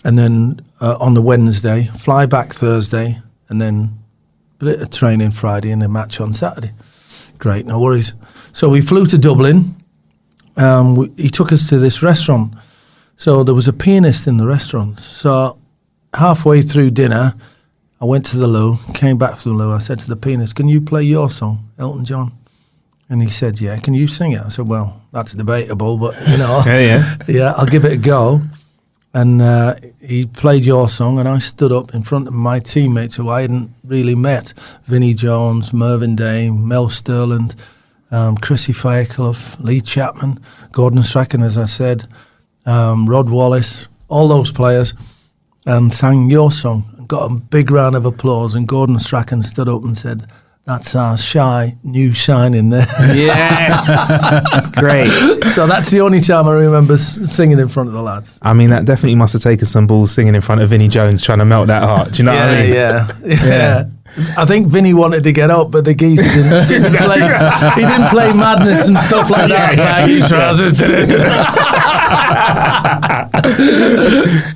And then on the Wednesday, fly back Thursday. And then a bit of training Friday and a match on Saturday. Great, no worries. So we flew to Dublin. He took us to this restaurant. So there was a pianist in the restaurant. So halfway through dinner, I went to the loo, came back from the loo. I said to the pianist, can you play your song, Elton John? And he said, yeah, can you sing it? I said, well, that's debatable, but, you know, yeah, I'll give it a go. and he played your song, and I stood up in front of my teammates who I hadn't really met: Vinnie Jones, Mervyn Dame, Mel Sterland, Chrissy Fairclough, Lee Chapman, Gordon Strachan, as I said, Rod Wallace, all those players, and sang your song. Got a big round of applause, and Gordon Strachan stood up and said, "That's our shy new signing there." Yes. Great. So that's the only time I remember singing in front of the lads. I mean, that definitely must have taken some balls singing in front of Vinnie Jones, trying to melt that heart. Do you know what I mean? Yeah. I think Vinny wanted to get up, but the geezer didn't play. He didn't play Madness and stuff like that. Baggy trousers.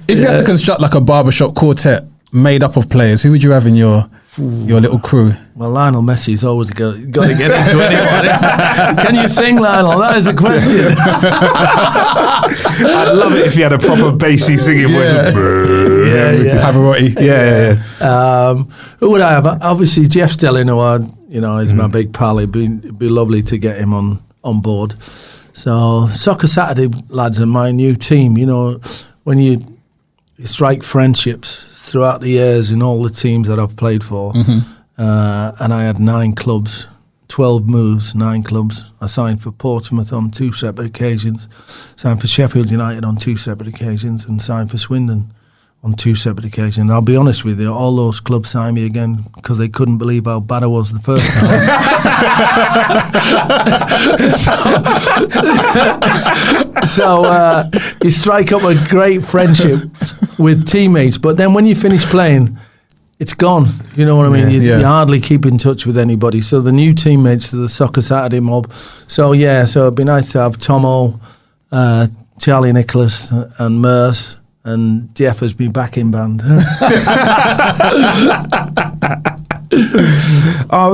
If you had to construct like a barbershop quartet made up of players, who would you have in your little crew? Well, Lionel Messi's always got to get into anyone. Can you sing, Lionel? That is a question. I'd love it if you had a proper bassy singing voice. Yeah. Pavarotti. Yeah. Who would I have? Obviously, Jeff Stelling, who is my big pal. It'd be lovely to get him on board. So, Soccer Saturday lads are my new team. You know, when you strike friendships throughout the years in all the teams that I've played for, and I had 9 clubs, 12 moves, 9 clubs. I signed for Portsmouth on 2 separate occasions, signed for Sheffield United on 2 separate occasions, and signed for Swindon on 2 separate occasions. I'll be honest with you, all those clubs signed me again because they couldn't believe how bad I was the first time. So you strike up a great friendship with teammates, but then when you finish playing, it's gone. You know what I mean? You hardly keep in touch with anybody. So the new teammates are the Soccer Saturday mob. So it'd be nice to have Tomo, Charlie Nicholas and Merce, and Jeff has been back in band.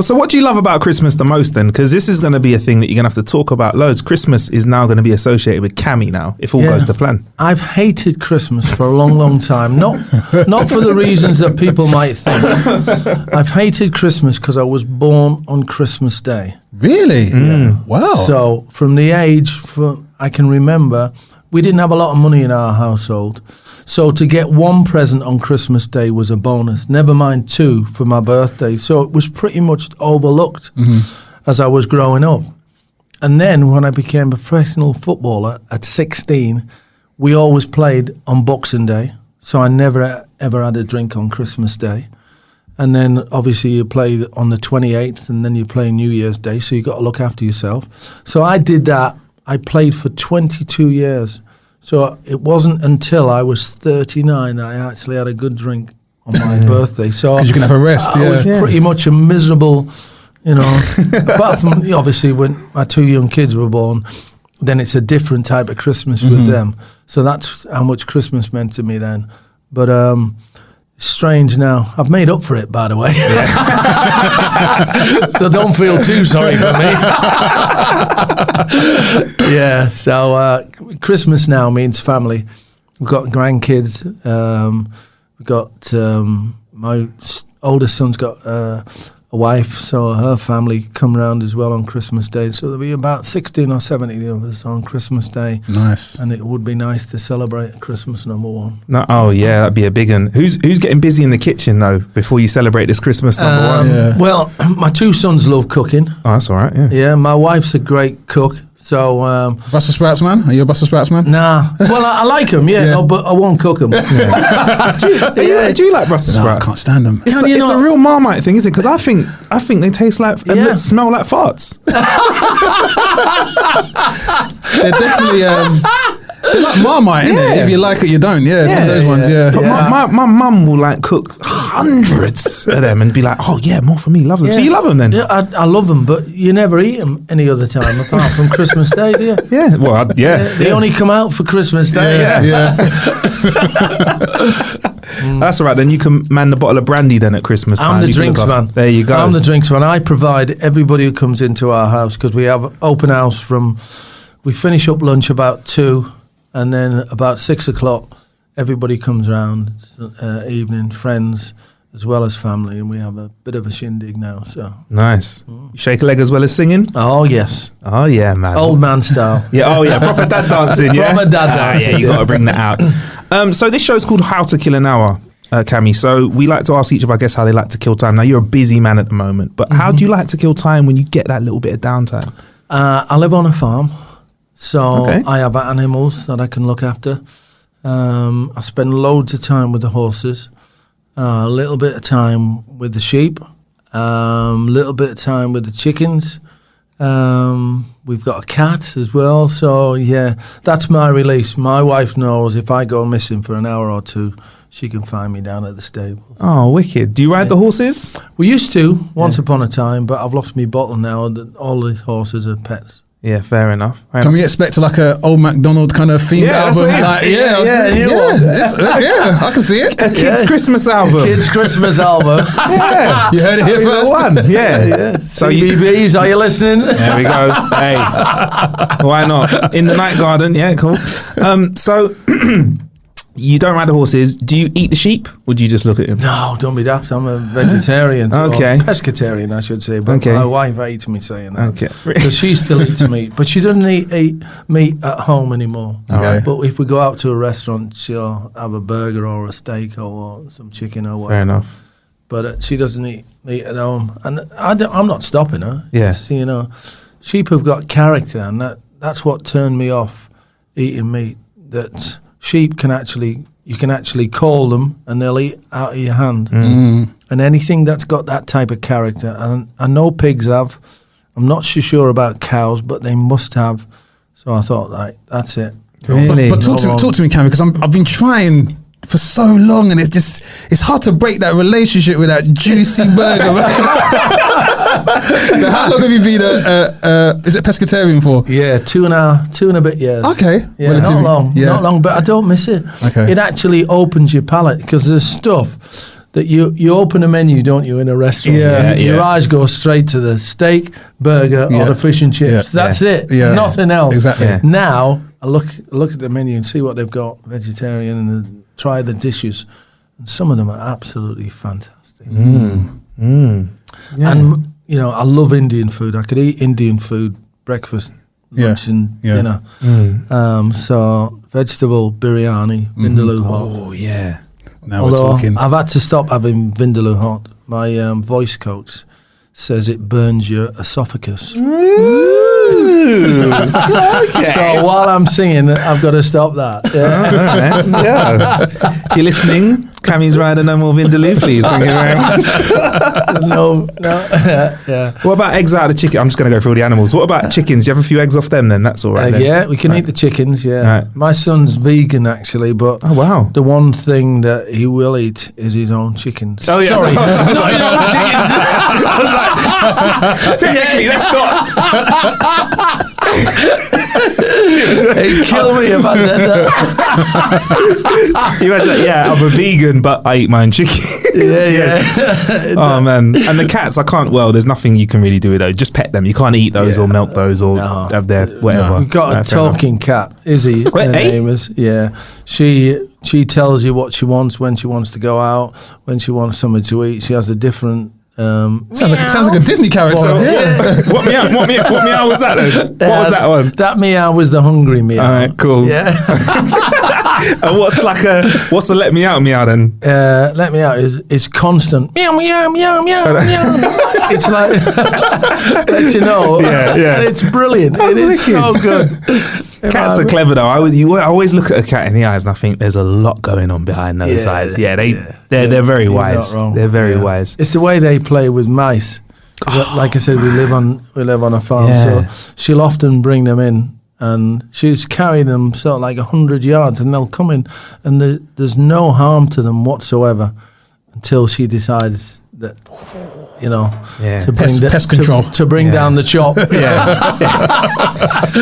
So what do you love about Christmas the most then? Because this is going to be a thing that you're going to have to talk about loads. Christmas is now going to be associated with Cammy now, if all goes to plan. I've hated Christmas for a long, long time. Not for the reasons that people might think. I've hated Christmas because I was born on Christmas Day. Really? Yeah. Wow. So from the age I can remember, we didn't have a lot of money in our household. So to get 1 present on Christmas Day was a bonus, never mind 2 for my birthday. So it was pretty much overlooked as I was growing up. And then when I became a professional footballer at 16, we always played on Boxing Day. So I never ever had a drink on Christmas Day. And then obviously you play on the 28th, and then you play New Year's Day. So you got to look after yourself. So I did that. I played for 22 years. So it wasn't until I was 39 that I actually had a good drink on my birthday. So because you can have a rest. I was pretty much a miserable, apart from obviously when my 2 young kids were born, then it's a different type of Christmas with them. So that's how much Christmas meant to me then. But strange now. I've made up for it, by the way. So don't feel too sorry for me. So Christmas now means family. We've got grandkids. We've got my oldest son's got a wife, so her family come round as well on Christmas Day. So there'll be about 16 or 17 of us on Christmas Day. Nice. And it would be nice to celebrate Christmas #1. No, that'd be a big one. Who's getting busy in the kitchen though before you celebrate this Christmas #1? Well, my 2 sons love cooking. Oh, that's all right. Yeah, my wife's a great cook. So, Brussels sprouts man? Are you a Brussels sprouts man? nah. Well, I like them, no, but I won't cook them. Do you like Brussels No, I sprouts? can't stand them. It's a real Marmite thing, isn't it? Because I think they taste like and smell like farts. They're definitely they're like Marmite, isn't it? If you like it, you don't. Yeah, it's one of those ones. Yeah. But my mum will like cook hundreds of them and be like, "Oh yeah, more for me, love them." Yeah. So you love them then? Yeah, I love them, but you never eat them any other time apart from Christmas Day, do you? Yeah. Well, They only come out for Christmas Day. Yeah. That's all right. Then you can man the bottle of brandy then at Christmas time. I'm the You can drinks look man. There you go. I'm the drinks man. I provide everybody who comes into our house because we have open house we finish up lunch about 2, and then about 6 o'clock, everybody comes round, evening, friends, as well as family, and we have a bit of a shindig now. So Nice. You shake a leg as well as singing? Oh, yes. Oh, yeah, man. Old man style. Yeah, proper dad dancing, yeah? Proper dad dancing. Yeah, you got to bring that out. So this show's called How to Kill an Hour, Cammy. So we like to ask each of our guests how they like to kill time. Now, you're a busy man at the moment, but how do you like to kill time when you get that little bit of downtime? I live on a farm, so Okay. I have animals that I can look after. I spend loads of time with the horses, a little bit of time with the sheep, a little bit of time with the chickens. We've got a cat as well, so yeah, that's my release. My wife knows if I go missing for an hour or two, she can find me down at the stable. Oh, wicked. Do you ride the horses? We used to once upon a time, but I've lost my bottle now. All the horses are pets. Yeah, fair enough. Can we expect like a old MacDonald kind of themed Yeah, that's album? what it is. Yeah, I can see it. A kids' Christmas album. Kids' Christmas album. Yeah. You heard it here first. One. Yeah. So CBBS, are you listening? there we go. Hey, why not? In the night garden. Yeah, cool. So you don't ride the horses. Do you eat the sheep? Or do you just look at them? No, don't be daft. I'm a vegetarian. Okay. Or pescatarian, I should say. But Okay. my wife hates me saying that. Okay. Because she still eats meat. But she doesn't eat meat at home anymore. Okay. But if we go out to a restaurant, she'll have a burger or a steak or some chicken or whatever. Fair enough. But she doesn't eat meat at home. And I'm not stopping her. Yeah. It's, you know, sheep have got character. And that's what turned me off eating meat. That sheep you can actually call them and they'll eat out of your hand. And anything that's got that type of character, and I know pigs have, I'm not so sure about cows, but they must have. So I thought, right, that's it. Really? But talk to me, Cammy, because I've been trying for so long, and it's hard to break that relationship with that juicy burger. So how long have you been is it pescatarian for? Yeah, two and a bit years. Okay. Yeah, Relatively- not long, but I don't miss it. Okay. It actually opens your palate because there's stuff that you open a menu, don't you, in a restaurant? Yeah, Your eyes go straight to the steak, burger, Yeah. or the fish and chips. Yeah. That's it. Yeah. Nothing else. Exactly. Yeah. Now I look at the menu and see what they've got vegetarian and try the dishes, and some of them are absolutely fantastic. Yeah. And you know, I love Indian food. I could eat Indian food breakfast, lunch, and dinner. So vegetable biryani, vindaloo hot. Oh, yeah. Now we're Although talking. I've had to stop having vindaloo hot. My voice coach says it burns your esophagus. So while I'm singing, I've got to stop that. Yeah. Yeah. If you're listening, Cammy's riding no more Vindaloo, please. No. Yeah. What about eggs out of the chicken? I'm just going to go through all the animals. What about chickens? You have a few eggs off them then? That's all right. then. Yeah, we can eat the chickens. Yeah, Right. my son's vegan actually, but Oh, wow. the one thing that he will eat is his own chickens. Oh, yeah. Sorry, No, not his own chickens. Technically, that's not. He'd kill me if I said that. You imagine, yeah, I'm a vegan, but I eat my own chicken. Yeah. Oh, man. And the cats, there's nothing you can really do with those. Just pet them. You can't eat those or milk those or No. have their whatever. We've got a Right, fair enough. talking cat, Izzy. Wait, Her eh? name is. Yeah, she tells you what she wants, when she wants to go out, when she wants something to eat. She has a different. Sounds like a Disney character. Well, yeah. What meow was that then? What was that one? That meow was the hungry meow. All right, cool. Yeah. And what's the let me out meow then? Let me out is constant. Meow meow meow meow meow. It's like let you know. Yeah. And it's brilliant. That's It is so wicked. good. Cats are clever though. I always look at a cat in the eyes and I think there's a lot going on behind those eyes. Yeah, they're very You're wise. not wrong. They're very Yeah. wise. It's the way they play with mice. 'Cause like I said, we live on a farm, Yeah. so she'll often bring them in, and she's carrying them sort of like 100 yards, and they'll come in, and there's no harm to them whatsoever until she decides that, you know, Yeah. to bring Pest control. to bring down the chop.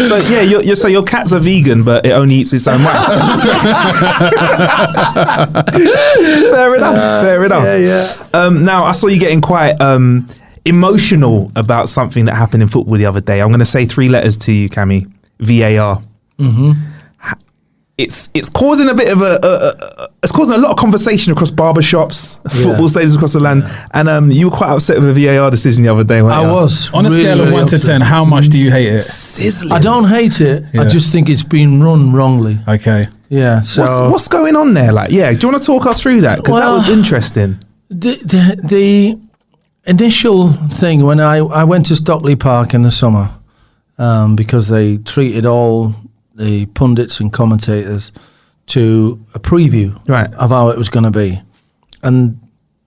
So yeah, so your cat's a vegan, but it only eats its own mice. Fair enough. Yeah. Now I saw you getting quite emotional about something that happened in football the other day. I'm going to say 3 letters to you, Cammy. VAR. Mm-hmm. It's causing a bit of it's causing a lot of conversation across barbershops, football stadiums across the land, and you were quite upset with a VAR decision the other day, weren't I you? was On a really, scale of really 1 to upset. 10, how much do you hate it? Sizzling. I don't hate it. Yeah. I just think it's been run wrongly. Okay. Yeah. So What's going on there? Like, yeah, do you want to talk us through that? Because that was interesting. The initial thing when I went to Stockley Park in the summer, because they treated all the pundits and commentators to a preview of how it was going to be, and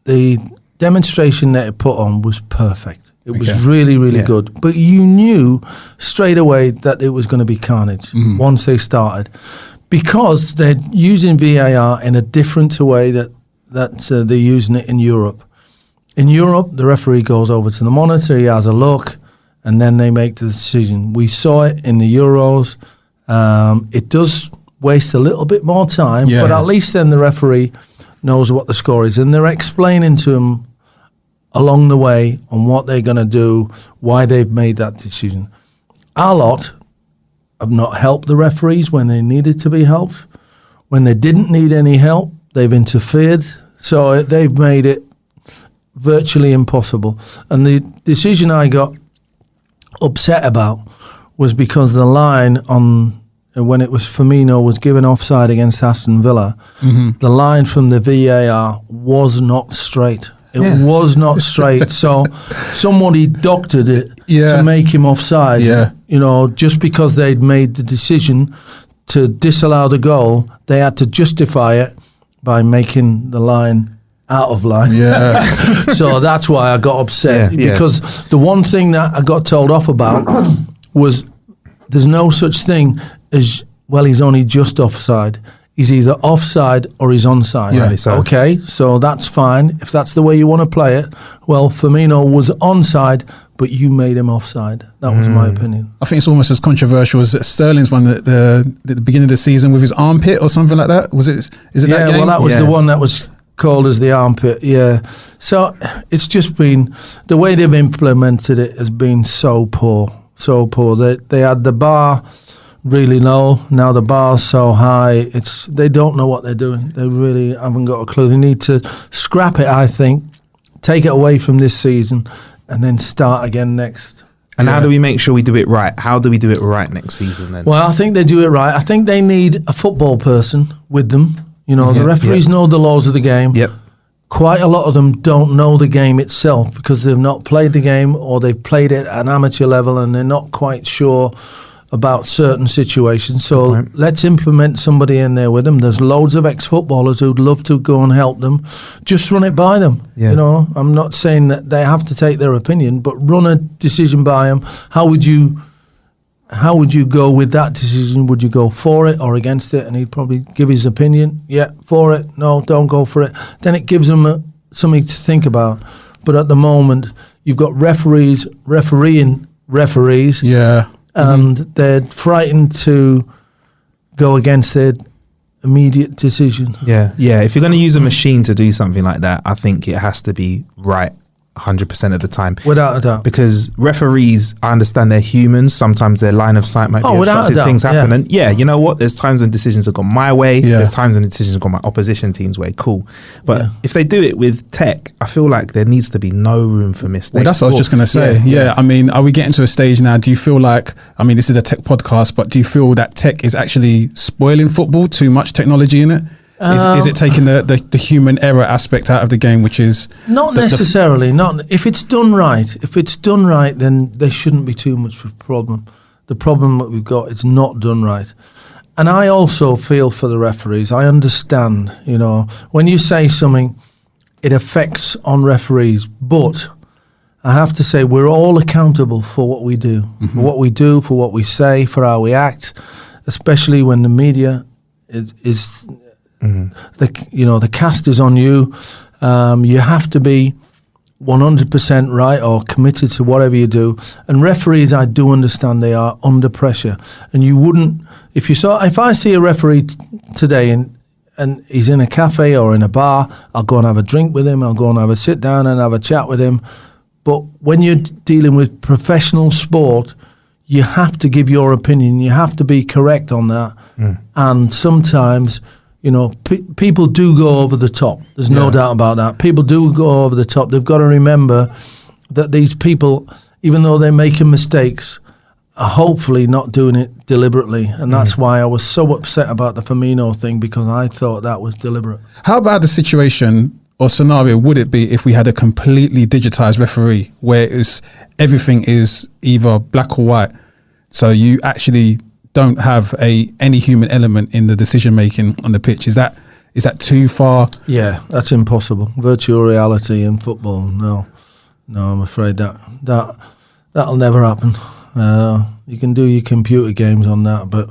the demonstration that it put on was perfect. It was really, really good. But you knew straight away that it was going to be carnage once they started, because they're using VAR in a different way that they're using it in Europe. In Europe, the referee goes over to the monitor, he has a look, and then they make the decision. We saw it in the Euros. It does waste a little bit more time, but at least then the referee knows what the score is, and they're explaining to him along the way on what they're going to do, why they've made that decision. Our lot have not helped the referees when they needed to be helped. When they didn't need any help, they've interfered. So they've made it virtually impossible. And the decision I got upset about was because the line on when it was Firmino was given offside against Aston Villa, the line from the VAR was not straight. It was not straight. So somebody doctored it to make him offside. You know, just because they'd made the decision to disallow the goal, they had to justify it by making the line out of line. So that's why I got upset, because the one thing that I got told off about was there's no such thing as, well, he's only just offside. He's either offside or he's onside. Okay, so that's fine. If that's the way you want to play it, well, Firmino was onside, but you made him offside. That was my opinion. I think it's almost as controversial as Sterling's one at the beginning of the season with his armpit or something like that. Is it that game? Well, that was the one that was called as the armpit, So it's just been, the way they've implemented it has been so poor. They had the bar really low. Now the bar's so high. They don't know what they're doing. They really haven't got a clue. They need to scrap it, I think, take it away from this season, and then start again next. And how do we make sure we do it right? How do we do it right next season then? Well, I think they do it right. I think they need a football person with them. You know, the referees know the laws of the game. Quite a lot of them don't know the game itself because they've not played the game, or they've played it at an amateur level and they're not quite sure about certain situations. So let's implement somebody in there with them. There's loads of ex-footballers who'd love to go and help them. Just run it by them. You know, I'm not saying that they have to take their opinion, but run a decision by them. How would you go with that decision? Would you go for it or against it? And he'd probably give his opinion. Yeah, for it. No, don't go for it. Then it gives them something to think about. But at the moment, you've got referees refereeing referees. And they're frightened to go against their immediate decision. If you're going to use a machine to do something like that, I think it has to be right 100% of the time. Without a doubt. Because referees, I understand they're humans. Sometimes their line of sight might be obstructed. Things happen. And you know what? There's times when decisions have gone my way. There's times when decisions have gone my opposition team's way. Cool. But if they do it with tech, I feel like there needs to be no room for mistakes. Well, that's what I was just going to say. I mean, are we getting to a stage now? Do you feel like, I mean, this is a tech podcast, but do you feel that tech is actually spoiling football? Too much technology in it? Is it taking the human error aspect out of the game, which is not necessarily? Not if it's done right. If it's done right, then there shouldn't be too much of a problem. The problem that we've got is not done right, and I also feel for the referees. I understand, you know, when you say something, it affects on referees, but I have to say we're all accountable for what we do, for what we say, for how we act, especially when the media is. The cast is on you. You have to be 100% right or committed to whatever you do. And referees, I do understand they are under pressure. And you wouldn't, if I see a referee today and he's in a cafe or in a bar, I'll go and have a drink with him. I'll go and have a sit down and have a chat with him. But when you're dealing with professional sport, you have to give your opinion. You have to be correct on that. And sometimes, you know, people do go over the top. There's no doubt about that. People do go over the top. They've got to remember that these people, even though they're making mistakes, hopefully not doing it deliberately. And that's why I was so upset about the Firmino thing, because I thought that was deliberate. How about the situation or scenario would it be if we had a completely digitized referee where everything is either black or white? So you actually don't have any human element in the decision making on the pitch. Is that too far? Yeah, that's impossible. Virtual reality in football, no, I'm afraid that'll never happen. You can do your computer games on that, but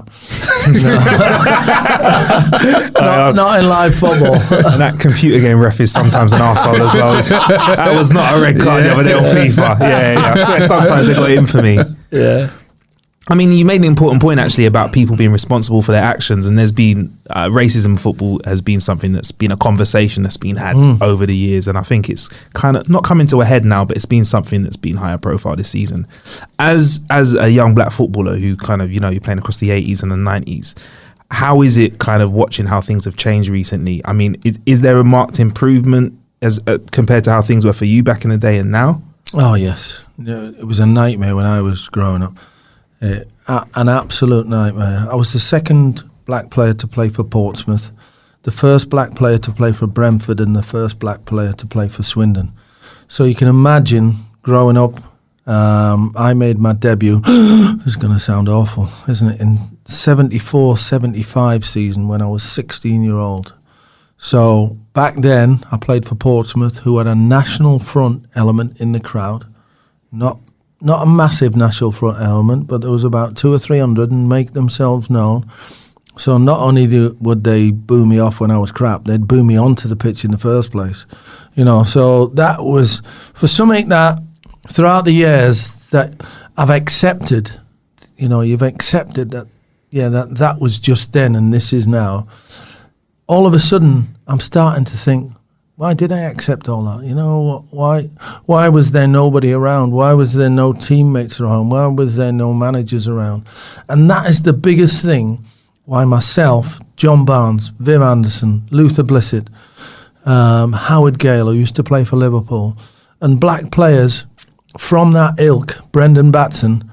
not in live football. And that computer game ref is sometimes an arsehole as well. That was not a red card the other day on FIFA. Yeah. I swear sometimes they got it in for me. Yeah. I mean, you made an important point actually about people being responsible for their actions, and there's been racism in football has been something that's been a conversation that's been had over the years, and I think it's kind of not coming to a head now, but it's been something that's been higher profile this season. As a young black footballer who kind of, you're playing across the 80s and the 90s, how is it kind of watching how things have changed recently? I mean, is there a marked improvement as compared to how things were for you back in the day and now? Oh yes, it was a nightmare when I was growing up. An absolute nightmare. I was the second black player to play for Portsmouth, the first black player to play for Brentford, and the first black player to play for Swindon. So you can imagine growing up, I made my debut, it's going to sound awful, isn't it, in 74-75 season when I was 16-year-old. So back then, I played for Portsmouth, who had a national front element in the crowd, not a massive national front element, but there was about 200 or 300 and make themselves known. So not only would they boo me off when I was crap, they'd boo me onto the pitch in the first place. So that was, for something that throughout the years that I've accepted, you've accepted that, that was just then and this is now. All of a sudden, I'm starting to think, why did I accept all that? Why was there nobody around? Why was there no teammates around? Why was there no managers around? And that is the biggest thing why myself, John Barnes, Viv Anderson, Luther Blissett, Howard Gale, who used to play for Liverpool, and black players from that ilk, Brendan Batson,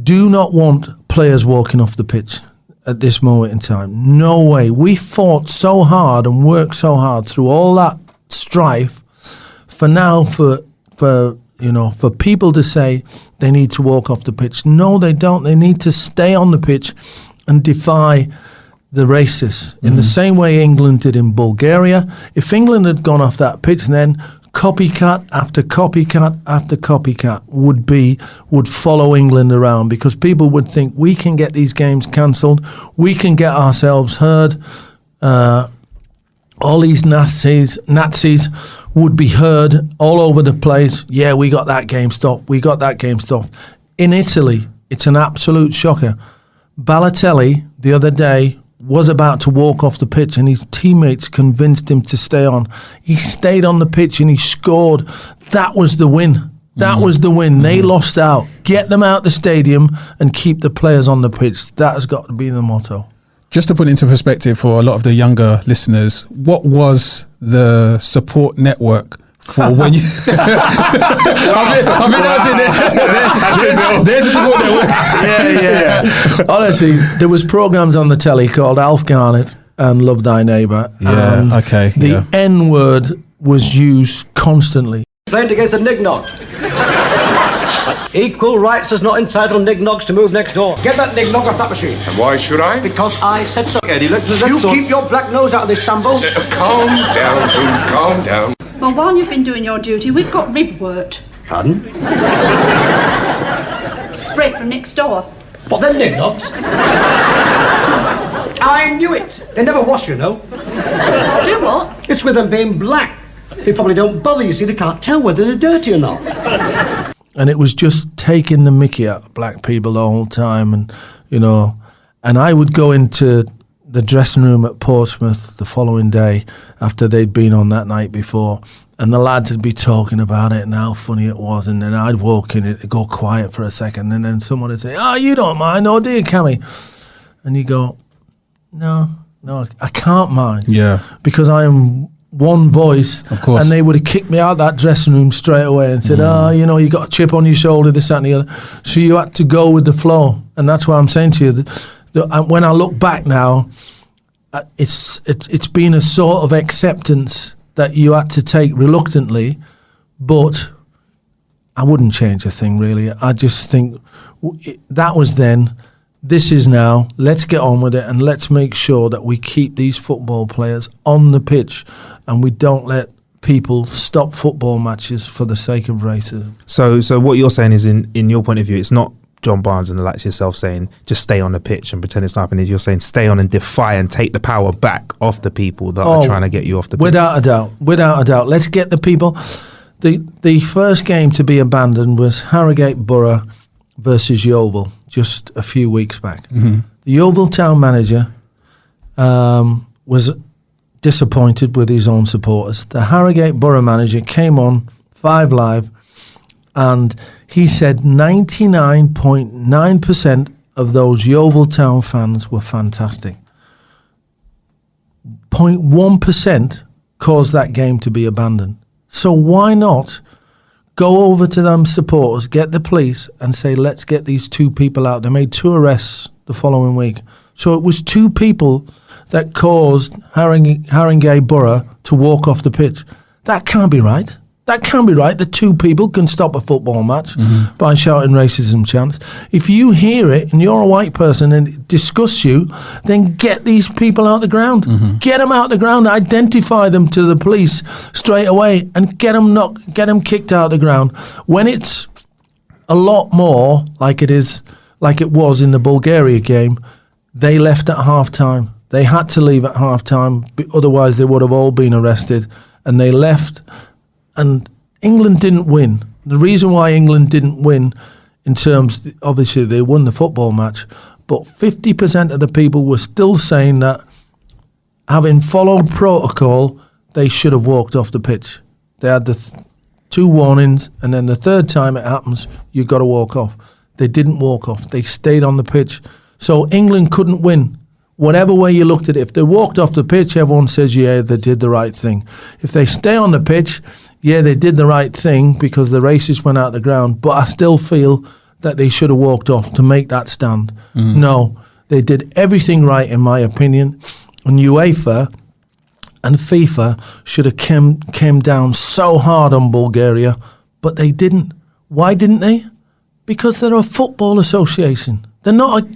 do not want players walking off the pitch at this moment in time. No way. We fought so hard and worked so hard through all that strife for people to say they need to walk off the pitch. No, they don't. They need to stay on the pitch and defy the racists in the same way England did in Bulgaria. If England had gone off that pitch, then copycat after copycat after copycat would follow England around, because people would think we can get these games cancelled, we can get ourselves heard. All these Nazis would be heard all over the place. Yeah, we got that game stopped. In Italy, it's an absolute shocker. Balotelli, the other day, was about to walk off the pitch and his teammates convinced him to stay on. He stayed on the pitch and he scored. That was the win. They lost out. Get them out the stadium and keep the players on the pitch. That has got to be the motto. Just to put into perspective for a lot of the younger listeners, what was the support network for when you... I mean, there's a support network. Yeah. Honestly, there was programs on the telly called Alf Garnett and Love Thy Neighbour. Yeah, okay. The N-word was used constantly. Complained against the nignog. Equal rights does not entitle nignogs to move next door. Get that nignog off that machine. And why should I? Because I said so. Eddie, look, keep your black nose out of this, Sambo. Calm down, Booth, calm down. Well, while you've been doing your duty, we've got rib worked. Pardon? Spread from next door. What, them nignogs? I knew it. They never wash, you know. Do what? It's with them being black. They probably don't bother, you see. They can't tell whether they're dirty or not. And it was just taking the mickey out of black people the whole time. And, and I would go into the dressing room at Portsmouth the following day after they'd been on that night before, and the lads would be talking about it and how funny it was, and then I'd walk in, it'd go quiet for a second, and then someone would say, "Oh, you don't mind, oh, do you, Cammy?" And you go, no, I can't mind. Yeah. Because I am one voice, Of course. and they would have kicked me out that dressing room straight away and said, you got a chip on your shoulder, this, that, and the other. So you had to go with the flow, and that's why I'm saying to you that when I look back now, it's been a sort of acceptance that you had to take reluctantly, but I wouldn't change a thing really. I just think that was then. This is now. Let's get on with it, and let's make sure that we keep these football players on the pitch, and we don't let people stop football matches for the sake of racism. So what you're saying is, in your point of view, it's not John Barnes and the likes of yourself saying just stay on the pitch and pretend it's not happening. You're saying stay on and defy and take the power back off the people that are trying to get you off the pitch. Without a doubt. Let's get the people. The first game to be abandoned was Harrogate Borough versus Yeovil just a few weeks back. Mm-hmm. The Yeovil town manager was disappointed with his own supporters. The Harrogate Borough manager came on 5 Live and he said 99.9% of those Yeovil town fans were fantastic. 0.1% caused that game to be abandoned. So why not go over to them supporters, get the police and say, let's get these 2 people out. They made 2 arrests the following week. So it was 2 people that caused Harrogate Borough to walk off the pitch. That can't be right. That can't be right. The 2 people can stop a football match by shouting racism chants. If you hear it and you're a white person and it disgusts you, then get these people out the ground. Get them out the ground. Identify them to the police straight away and get them kicked out the ground. When it's a lot more like it was in the Bulgaria game, they left at half time. They had to leave at half time, otherwise they would have all been arrested. And they left. And England didn't win. The reason why England didn't win, in terms, obviously they won the football match, but 50% of the people were still saying that, having followed protocol, they should have walked off the pitch. They had the 2 warnings, and then the 3rd time it happens, you've got to walk off. They didn't walk off. They stayed on the pitch. So England couldn't win. Whatever way you looked at it, if they walked off the pitch, everyone says, yeah, they did the right thing. If they stay on the pitch, yeah, they did the right thing because the racists went out the ground. But I still feel that they should have walked off to make that stand. No, they did everything right, in my opinion. And UEFA and FIFA should have came down so hard on Bulgaria, but they didn't. Why didn't they? Because they're a football association. They're not.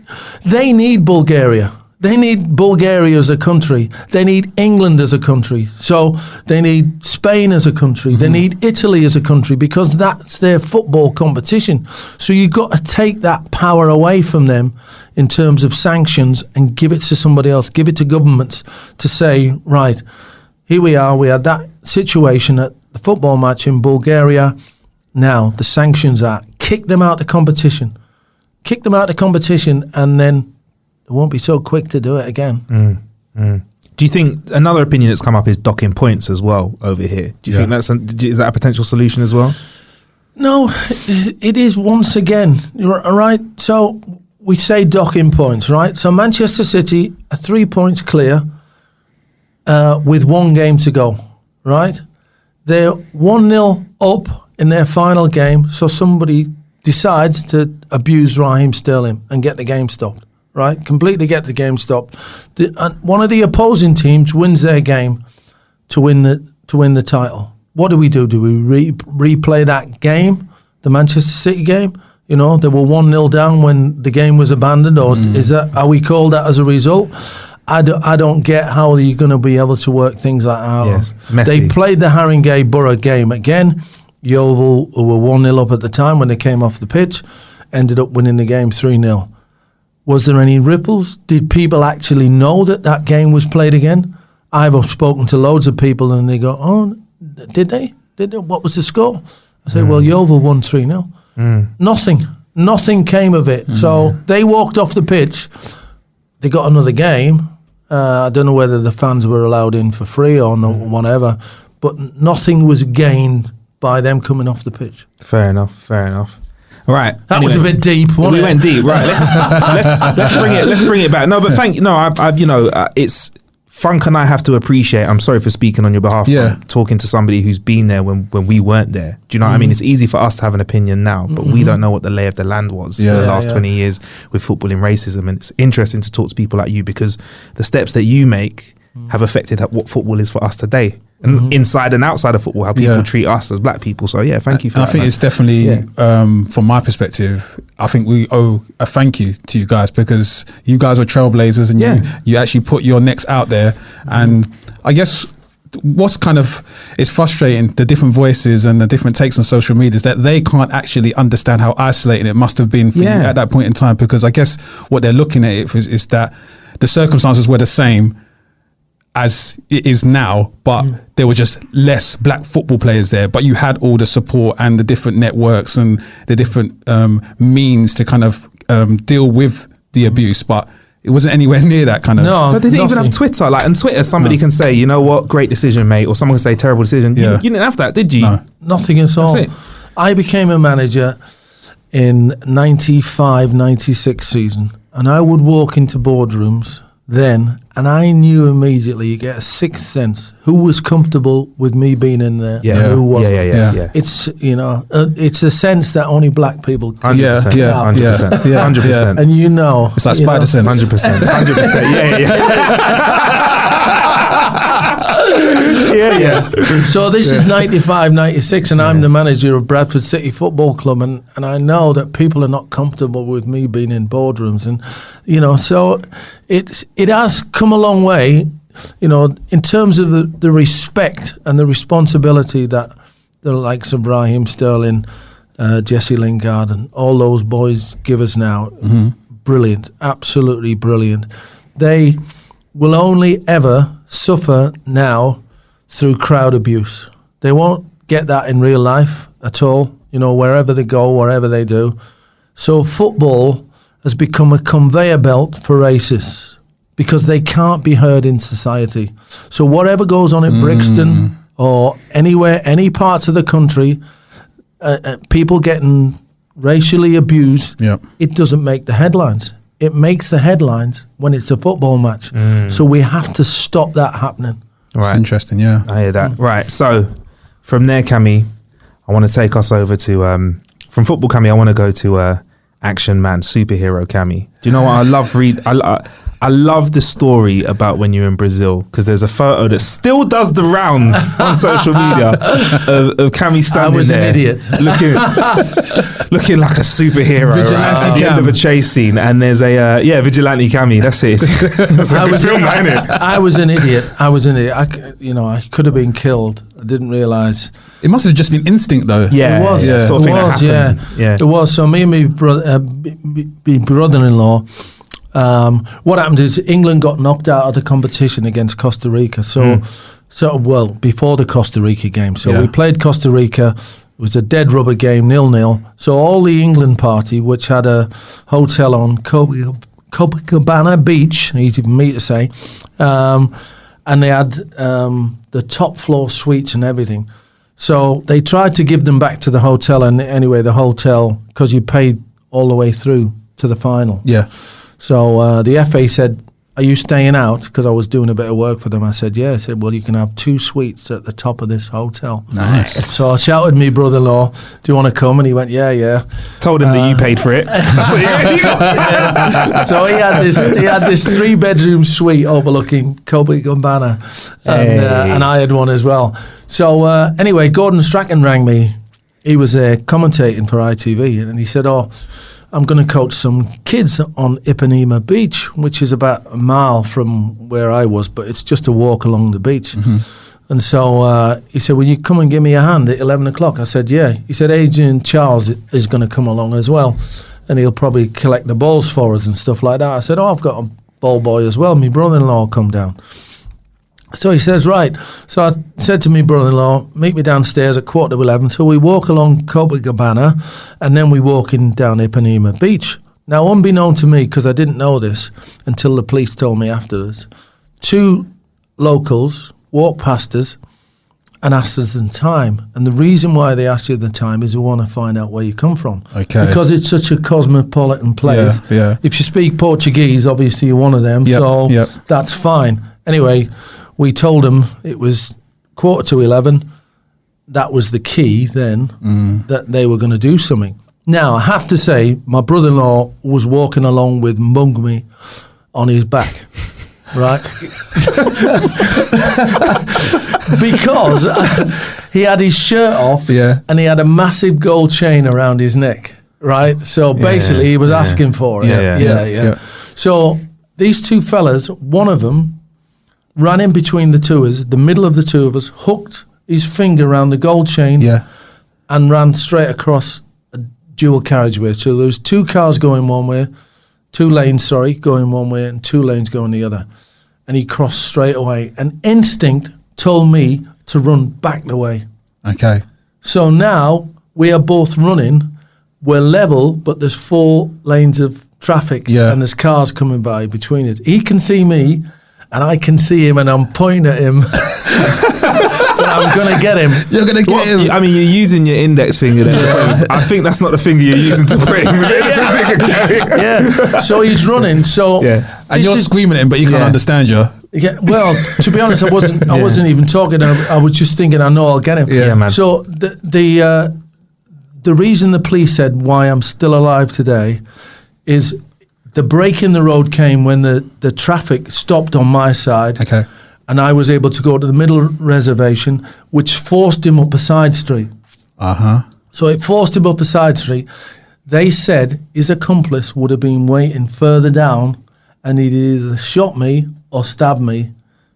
They need Bulgaria. They need Bulgaria as a country. They need England as a country. So they need Spain as a country. They need Italy as a country because that's their football competition. So you've got to take that power away from them in terms of sanctions and give it to somebody else. Give it to governments to say, right, here we are. We had that situation at the football match in Bulgaria. Now the sanctions are kick them out of the competition. Kick them out of the competition and then they won't be so quick to do it again. Do you think another opinion that's come up is docking points as well over here? Do you think is that a potential solution as well? No, it is once again. Right. So we say docking points, right? So Manchester City are 3 points clear with 1 game to go, right? They're 1-0 up in their final game, so somebody decides to abuse Raheem Sterling and get the game stopped. Right, completely get the game stopped. One of the opposing teams wins their game to win the title. What do? Do we replay that game, the Manchester City game? You know, they were 1-0 down when the game was abandoned, or are we called that as a result? I don't get how you're going to be able to work things like that out. Yes, messy. They played the Harrogate Borough game again. Yeovil, who were 1-0 up at the time when they came off the pitch, ended up winning the game 3-0. Was there any ripples? Did people actually know that game was played again? I've spoken to loads of people and they go, oh, did they? What was the score? I say, well, Yeovil won 3-0. Nothing came of it. So they walked off the pitch. They got another game. I don't know whether the fans were allowed in for free or whatever, but nothing was gained by them coming off the pitch. Fair enough. Right, that was a bit deep. We went deep. Right, let's bring it back. No, but it's Funk and I have to appreciate, I'm sorry for speaking on your behalf, Yeah. Funk, talking to somebody who's been there when we weren't there. Do you know what I mean? It's easy for us to have an opinion now, but we don't know what the lay of the land was for the last 20 years with footballing racism. And it's interesting to talk to people like you because the steps that you make have affected what football is for us today. And inside and outside of football, how people treat us as black people. So thank you for that. I think it's definitely, from my perspective, I think we owe a thank you to you guys because you guys were trailblazers and you actually put your necks out there. And I guess what's kind of is frustrating, the different voices and the different takes on social media is that they can't actually understand how isolating it must have been for you at that point in time. Because I guess what they're looking at it is that the circumstances were the same as it is now, but there were just less black football players there, but you had all the support and the different networks and the different means to kind of deal with the abuse, but it wasn't anywhere near that kind of... No, but they didn't even nothing. have Twitter. Like on Twitter, somebody can say, you know what, great decision, mate, or someone can say terrible decision. You didn't have that, did you? No. Nothing at all. That's it. I became a manager in 95-96 season, and I would walk into boardrooms then, and I knew immediately, you get a sixth sense, who was comfortable with me being in there and who wasn't. Yeah. It's, it's a sense that only black people can 100%. 100%. And you know. It's like spider sense. 100%. 100%. So this is 95-96 and I'm the manager of Bradford City Football Club and I know that people are not comfortable with me being in boardrooms and so it has come a long way in terms of the respect and the responsibility that the likes of Raheem Sterling, Jesse Lingard and all those boys give us now. Brilliant, absolutely brilliant. They will only ever suffer now through crowd abuse. They won't get that in real life at all, wherever they go, wherever they do. So football has become a conveyor belt for racists because they can't be heard in society. So whatever goes on in Brixton or anywhere, any parts of the country, people getting racially abused, it doesn't make the headlines. It makes the headlines when it's a football match. So we have to stop that happening. Right. Interesting, I hear that. Right. So from there, Cammy, I want to take us over to, from football, Cammy, I want to go to action man, superhero Cammy. Do you know what I love? I love the story about when you're in Brazil because there's a photo that still does the rounds on social media of Cammy standing there. I was an idiot. Looking like a superhero Vigilante at the end of a chase scene. And there's a, vigilante Cammy, that's it. That's a good film, isn't it? I was an idiot. I could have been killed. I didn't realise. It must have just been instinct though. Yeah, it was. yeah. Sort of It thing was, that happens. Yeah. It was. So me and my brother-in-law, what happened is England got knocked out of the competition against Costa Rica. Before the Costa Rica game. So we played Costa Rica. It was a dead rubber game, 0-0. So all the England party, which had a hotel on Copacabana Beach, easy for me to say, and they had the top floor suites and everything. So they tried to give them back to the hotel, and anyway, the hotel, because you paid all the way through to the final. Yeah. So the FA said, are you staying out? Because I was doing a bit of work for them. I said, yeah. I said, well, you can have 2 suites at the top of this hotel. Nice. So I shouted my brother-in-law, do you want to come? And he went, yeah. Told him that you paid for it. So he had this 3-bedroom suite overlooking Copacabana, and I had one as well. So anyway, Gordon Strachan rang me. He was commentating for ITV, and he said, I'm going to coach some kids on Ipanema Beach, which is about a mile from where I was, but it's just a walk along the beach. And so he said, will you come and give me a hand at 11 o'clock? I said, yeah. He said, Adrian Charles is going to come along as well, and he'll probably collect the balls for us and stuff like that. I said, I've got a ball boy as well. My brother-in-law will come down. So he says, right. So I said to my brother-in-law, meet me downstairs at 11:15. So we walk along Copacabana and then we walk in down Ipanema Beach. Now, unbeknown to me, because I didn't know this until the police told me afterwards, 2 locals walked past us and asked us the time. And the reason why they asked you the time is we want to find out where you come from. Okay. Because it's such a cosmopolitan place. Yeah. If you speak Portuguese, obviously you're one of them, that's fine. Anyway, we told him it was 11:15. That was the key then, that they were going to do something. Now, I have to say, my brother-in-law was walking along with Mungme on his back, right? Because he had his shirt off and he had a massive gold chain around his neck, right? So basically, he was asking for it. Yeah. So these two fellas, one of them ran in between the two of us, the middle of the two of us, hooked his finger around the gold chain and ran straight across a dual carriageway. So there was two cars going one way, 2 lanes, going one way and 2 lanes going the other. And he crossed straight away. And instinct told me to run back the way. Okay. So now we are both running. We're level, but there's 4 lanes of traffic and there's cars coming by between us. He can see me and I can see him and I'm pointing at him. But I'm going to get him. You're going to get him. I mean, you're using your index finger there. I think that's not the finger you're using to point him. So he's running. So and you're screaming at him, but you can't understand you. Yeah. Well, to be honest, I wasn't even talking. I was just thinking, I know I'll get him. Yeah, man. So the reason the police said why I'm still alive today is the break in the road came when the traffic stopped on my side. Okay. And I was able to go to the middle reservation, which forced him up a side street. So it forced him up a side street. They said his accomplice would have been waiting further down and he'd either shot me or stabbed me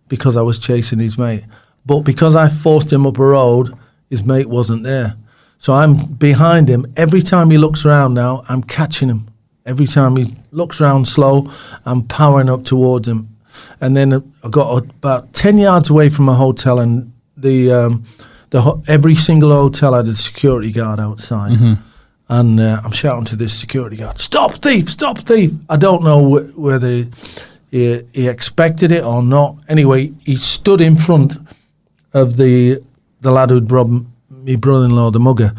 because I was chasing his mate. But because I forced him up a road, his mate wasn't there. So I'm behind him. Every time he looks around now, I'm catching him. Every time he looks around slow, I'm powering up towards him. And then I got about 10 yards away from my hotel, and every single hotel had a security guard outside. And I'm shouting to this security guard, "Stop thief, stop thief." I don't know whether he expected it or not. Anyway, he stood in front of the lad who'd robbed my brother-in-law, the mugger.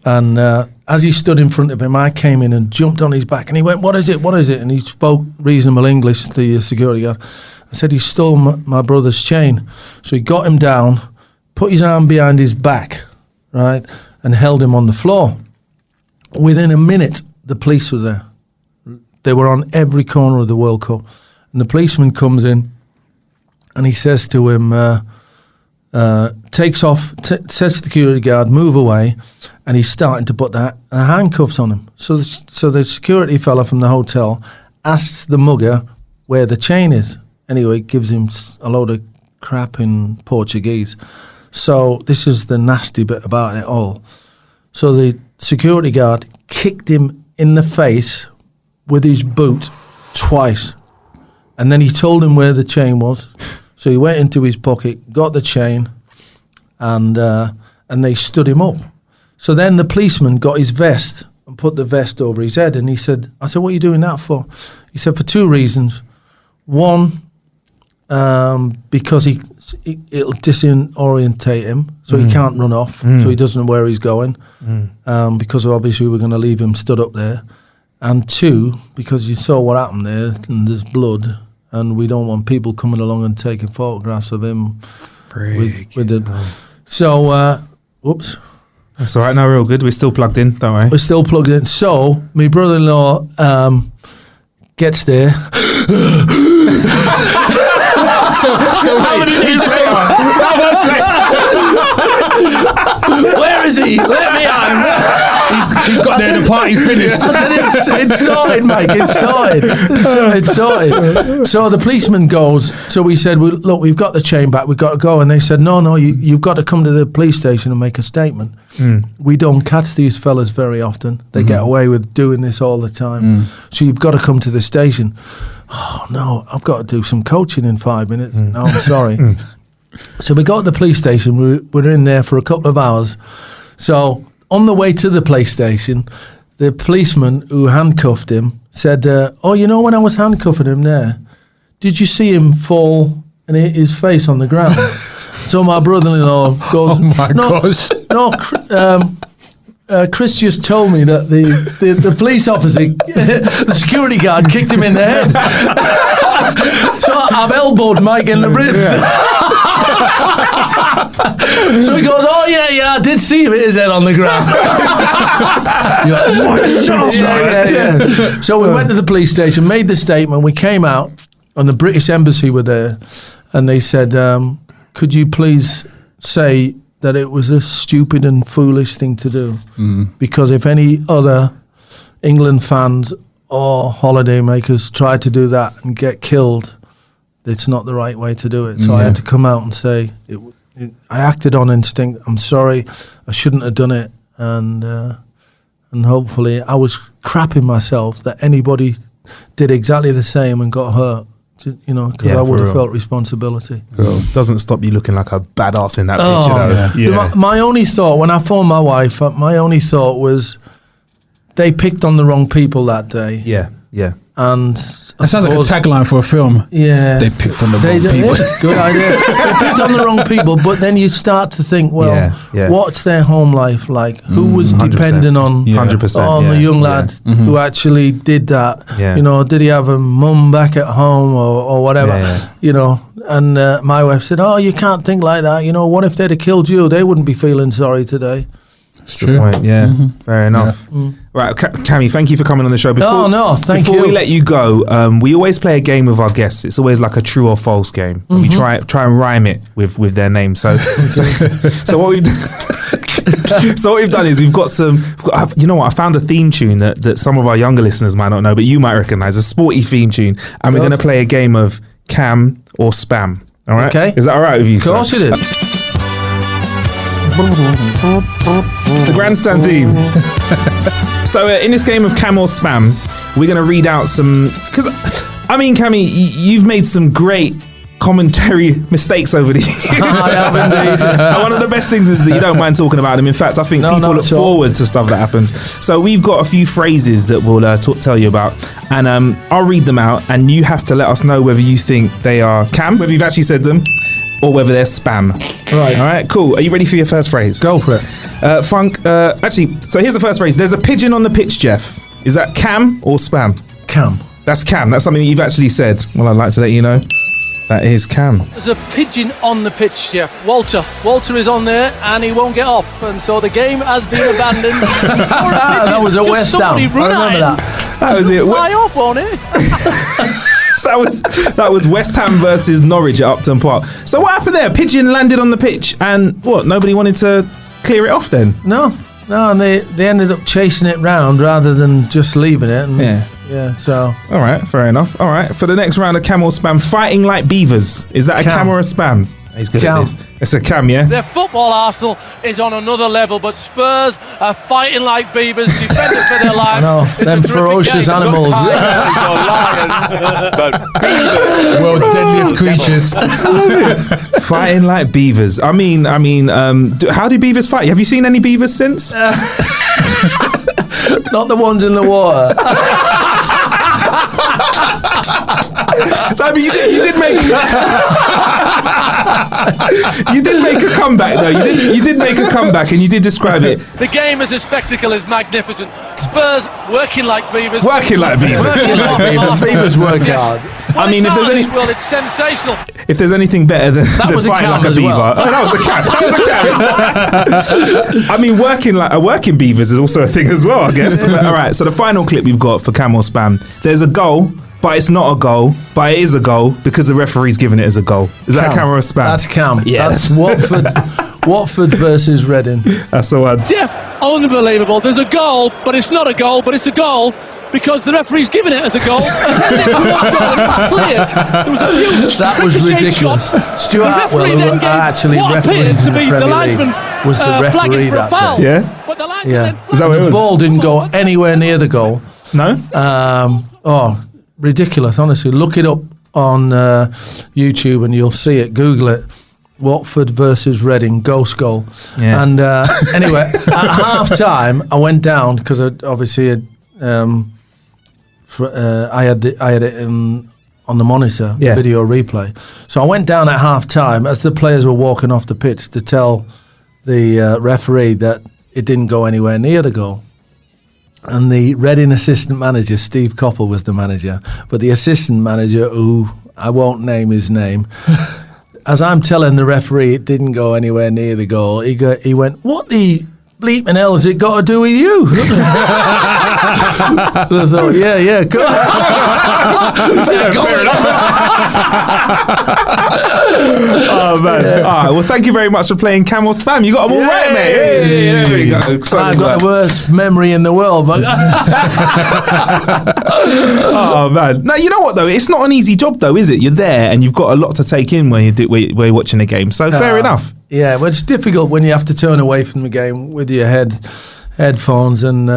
And as he stood in front of him, I came in and jumped on his back. And he went, "What is it? What is it?" And he spoke reasonable English, the security guard. I said, "He stole my brother's chain." So he got him down, put his arm behind his back, right, and held him on the floor. Within a minute, the police were there. They were on every corner of the World Cup. And the policeman comes in and he says to him, takes off, says to the security guard, "Move away." And he's starting to put the handcuffs on him. So the security fella from the hotel asks the mugger where the chain is. Anyway, gives him a load of crap in Portuguese. So this is the nasty bit about it all. So the security guard kicked him in the face with his boot twice. And then he told him where the chain was. So he went into his pocket, got the chain, and they stood him up. So then the policeman got his vest and put the vest over his head. And I said, "What are you doing that for?" He said, "For 2 reasons. One, because it'll disorientate him, so he can't run off, so he doesn't know where he's going, because obviously we're going to leave him stood up there. And 2, because you saw what happened there, and there's blood, and we don't want people coming along and taking photographs of him with the." So, whoops. That's all right. No, we're all good. We're still plugged in. Don't worry. We're still plugged in. So my brother-in-law gets there. so how many days later? Where is he? Let me on. He's got there. The party's finished. I said, "It's sorted, Mike. It's sorted. It's sorted." So the policeman goes. So we said, "Well, look, we've got the chain back. We've got to go." And they said, "No, you've got to come to the police station and make a statement. We don't catch these fellas very often. They get away with doing this all the time. So you've got to come to the station." "Oh no, I've got to do some coaching in 5 minutes." "No, I'm sorry." So we got to the police station. We were in there for a couple of hours. So on the way to the police station, the policeman who handcuffed him said, "Oh, you know, when I was handcuffing him there, did you see him fall and hit his face on the ground?" So my brother-in-law goes, "Oh my gosh. No, Chris just told me that the police officer, the security guard, kicked him in the head. So I've elbowed Mike in the ribs. So he goes, "Oh yeah, I did see him hit his head on the ground." Yeah. So we went to the police station, made the statement. We came out, and the British Embassy were there, and they said, "Could you please say that it was a stupid and foolish thing to do, because if any other England fans or holiday makers try to do that and get killed, it's not the right way to do it." So I had to come out and say, I acted on instinct. I'm sorry, I shouldn't have done it, and hopefully I was crapping myself that anybody did exactly the same and got hurt. Because I would have felt responsibility. Doesn't stop you looking like a badass in that picture. My only thought when I phoned my wife, my only thought was they picked on the wrong people that day. Yeah. And that sounds like a tagline for a film. Yeah, they picked on the wrong people. Good idea. They picked on the wrong people, but then you start to think, well, what's their home life like? Who was depending on 100% on the young lad who actually did that? Did he have a mum back at home or whatever? And my wife said, "Oh, you can't think like that. What if they'd have killed you? They wouldn't be feeling sorry today." That's true. Point. Yeah, fair enough. Right, Cammy, thank you for coming on the show. Thank you. Before we let you go, we always play a game with our guests. It's always like a true or false game. And we try and rhyme it with their name. So what we've done is we've got some. You know what? I found a theme tune that some of our younger listeners might not know, but you might recognise, a sporty theme tune, and we're going to play a game of Cam or Spam. All right? Okay. Is that all right with you? Of course it is. The grandstand theme. So in this game of Cam or Spam, we're going to read out some... Because, Cammy, you've made some great commentary mistakes over the years. I have indeed. And one of the best things is that you don't mind talking about them. In fact, I think people look forward to stuff that happens. So we've got a few phrases that we'll tell you about. And I'll read them out, and you have to let us know whether you think they are Cam, whether you've actually said them, or whether they're spam. Right. All right, cool. Are you ready for your first phrase? Go for it. Funk, so here's the first phrase. There's a pigeon on the pitch, Jeff. Is that Cam or spam? Cam. That's Cam. That's something that you've actually said. Well, I'd like to let you know. That is Cam. There's a pigeon on the pitch, Jeff. Walter is on there and he won't get off. And so the game has been abandoned. That was a West Ham. I remember that. That was it. Fly off, won't it? That was West Ham versus Norwich at Upton Park. So what happened there? Pigeon landed on the pitch and what? Nobody wanted to clear it off then? No, and they ended up chasing it round rather than just leaving it. And yeah, so... All right, fair enough. All right, for the next round of Cam or Spam, fighting like beavers. Is that a Cam or a Spam? He's good at this. It's a Cam, yeah? Their football arsenal is on another level, but Spurs are fighting like beavers, defending for their lives. I know, them ferocious animals. World's deadliest creatures. Fighting like beavers. I mean, how do beavers fight? Have you seen any beavers since? Not the ones in the water. No, but you did make you did make a comeback though. You did make a comeback and you did describe it. The game as a spectacle is magnificent. Spurs working like beavers. Beavers work hard. I mean, if there's any, well, it's sensational. If there's anything better than fighting like a beaver, that was a Cam. I mean, working beavers is also a thing as well, I guess. All right. So the final clip we've got for Cam or Spam. There's a goal. But it's not a goal, but it is a goal because the referee's giving it as a goal. Is that a Cam or a Spam? That's Cam. Yeah. That's Watford versus Reading. That's the one. Jeff, unbelievable. There's a goal, but it's not a goal, but it's a goal because the referee's giving it as a goal. That was ridiculous. Stuart Atwell, who actually refereed in the Premier League, was the referee that day. Yeah? Yeah. Is that what it was? The ball didn't go anywhere near the goal. No? Ridiculous, honestly. Look it up on YouTube and you'll see it. Google it. Watford versus Reading, ghost goal. Yeah. And anyway, at half time, I went down because I had it on the monitor, video replay. So I went down at half time as the players were walking off the pitch to tell the referee that it didn't go anywhere near the goal. And the Reading assistant manager, Steve Coppell, was the manager. But the assistant manager, who I won't name his name, as I'm telling the referee it didn't go anywhere near the goal, he went, "What the bleeping hell has it got to do with you?" I thought, yeah, go on. Fair enough. Oh man! Yeah. All right. Well, thank you very much for playing Cam or Spam. You got them all right, mate. Yeah, there we go. I've got the worst memory in the world, but oh man! Now you know what though? It's not an easy job though, is it? You're there and you've got a lot to take in when you're watching a game. So fair enough. Yeah, well, it's difficult when you have to turn away from the game with your headphones and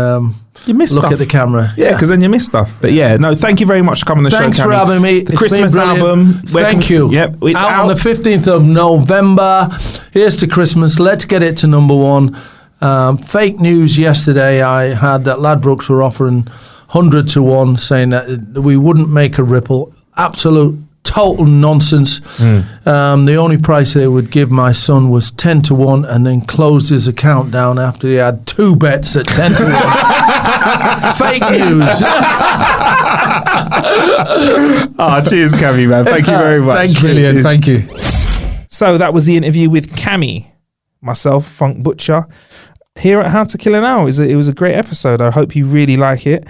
you miss look stuff. at the camera. Yeah, because then you miss stuff. But yeah, no, thank you very much for coming on the show. Thanks for having me. The Christmas album. Thank you. Yep, it's out on the 15th of November. Here's to Christmas. Let's get it to number one. Fake news yesterday I had that Ladbrokes were offering 100 to 1, saying that we wouldn't make a ripple. Absolute total nonsense. The only price they would give my son was 10 to 1, and then closed his account down after he had 2 bets at 10 to 1. Fake news. Cheers, Cammy, man. Thank you very much. Thank you. Brilliant. Thank you. So that was the interview with Cammy, myself, Funk Butcher, here at How to Kill an Hour. It was a great episode. I hope you really like it.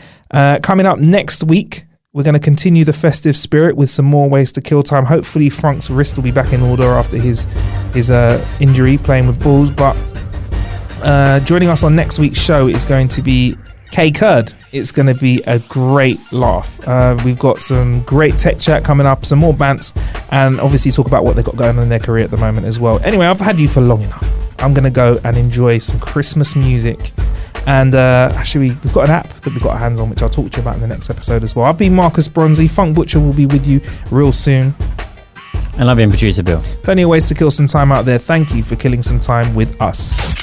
Coming up next week, we're going to continue the festive spirit with some more ways to kill time. Hopefully Funk's wrist will be back in order after his injury playing with balls. But joining us on next week's show is going to be K Kurd. It's going to be a great laugh. We've got some great tech chat coming up, some more bants, and obviously talk about what they've got going on in their career at the moment as well. Anyway, I've had you for long enough. I'm going to go and enjoy some Christmas music. And actually, we've got an app that we've got our hands on, which I'll talk to you about in the next episode as well. I've been Marcus Bronzy. Funk Butcher will be with you real soon. And I've been Producer Bill. Plenty of ways to kill some time out there. Thank you for killing some time with us.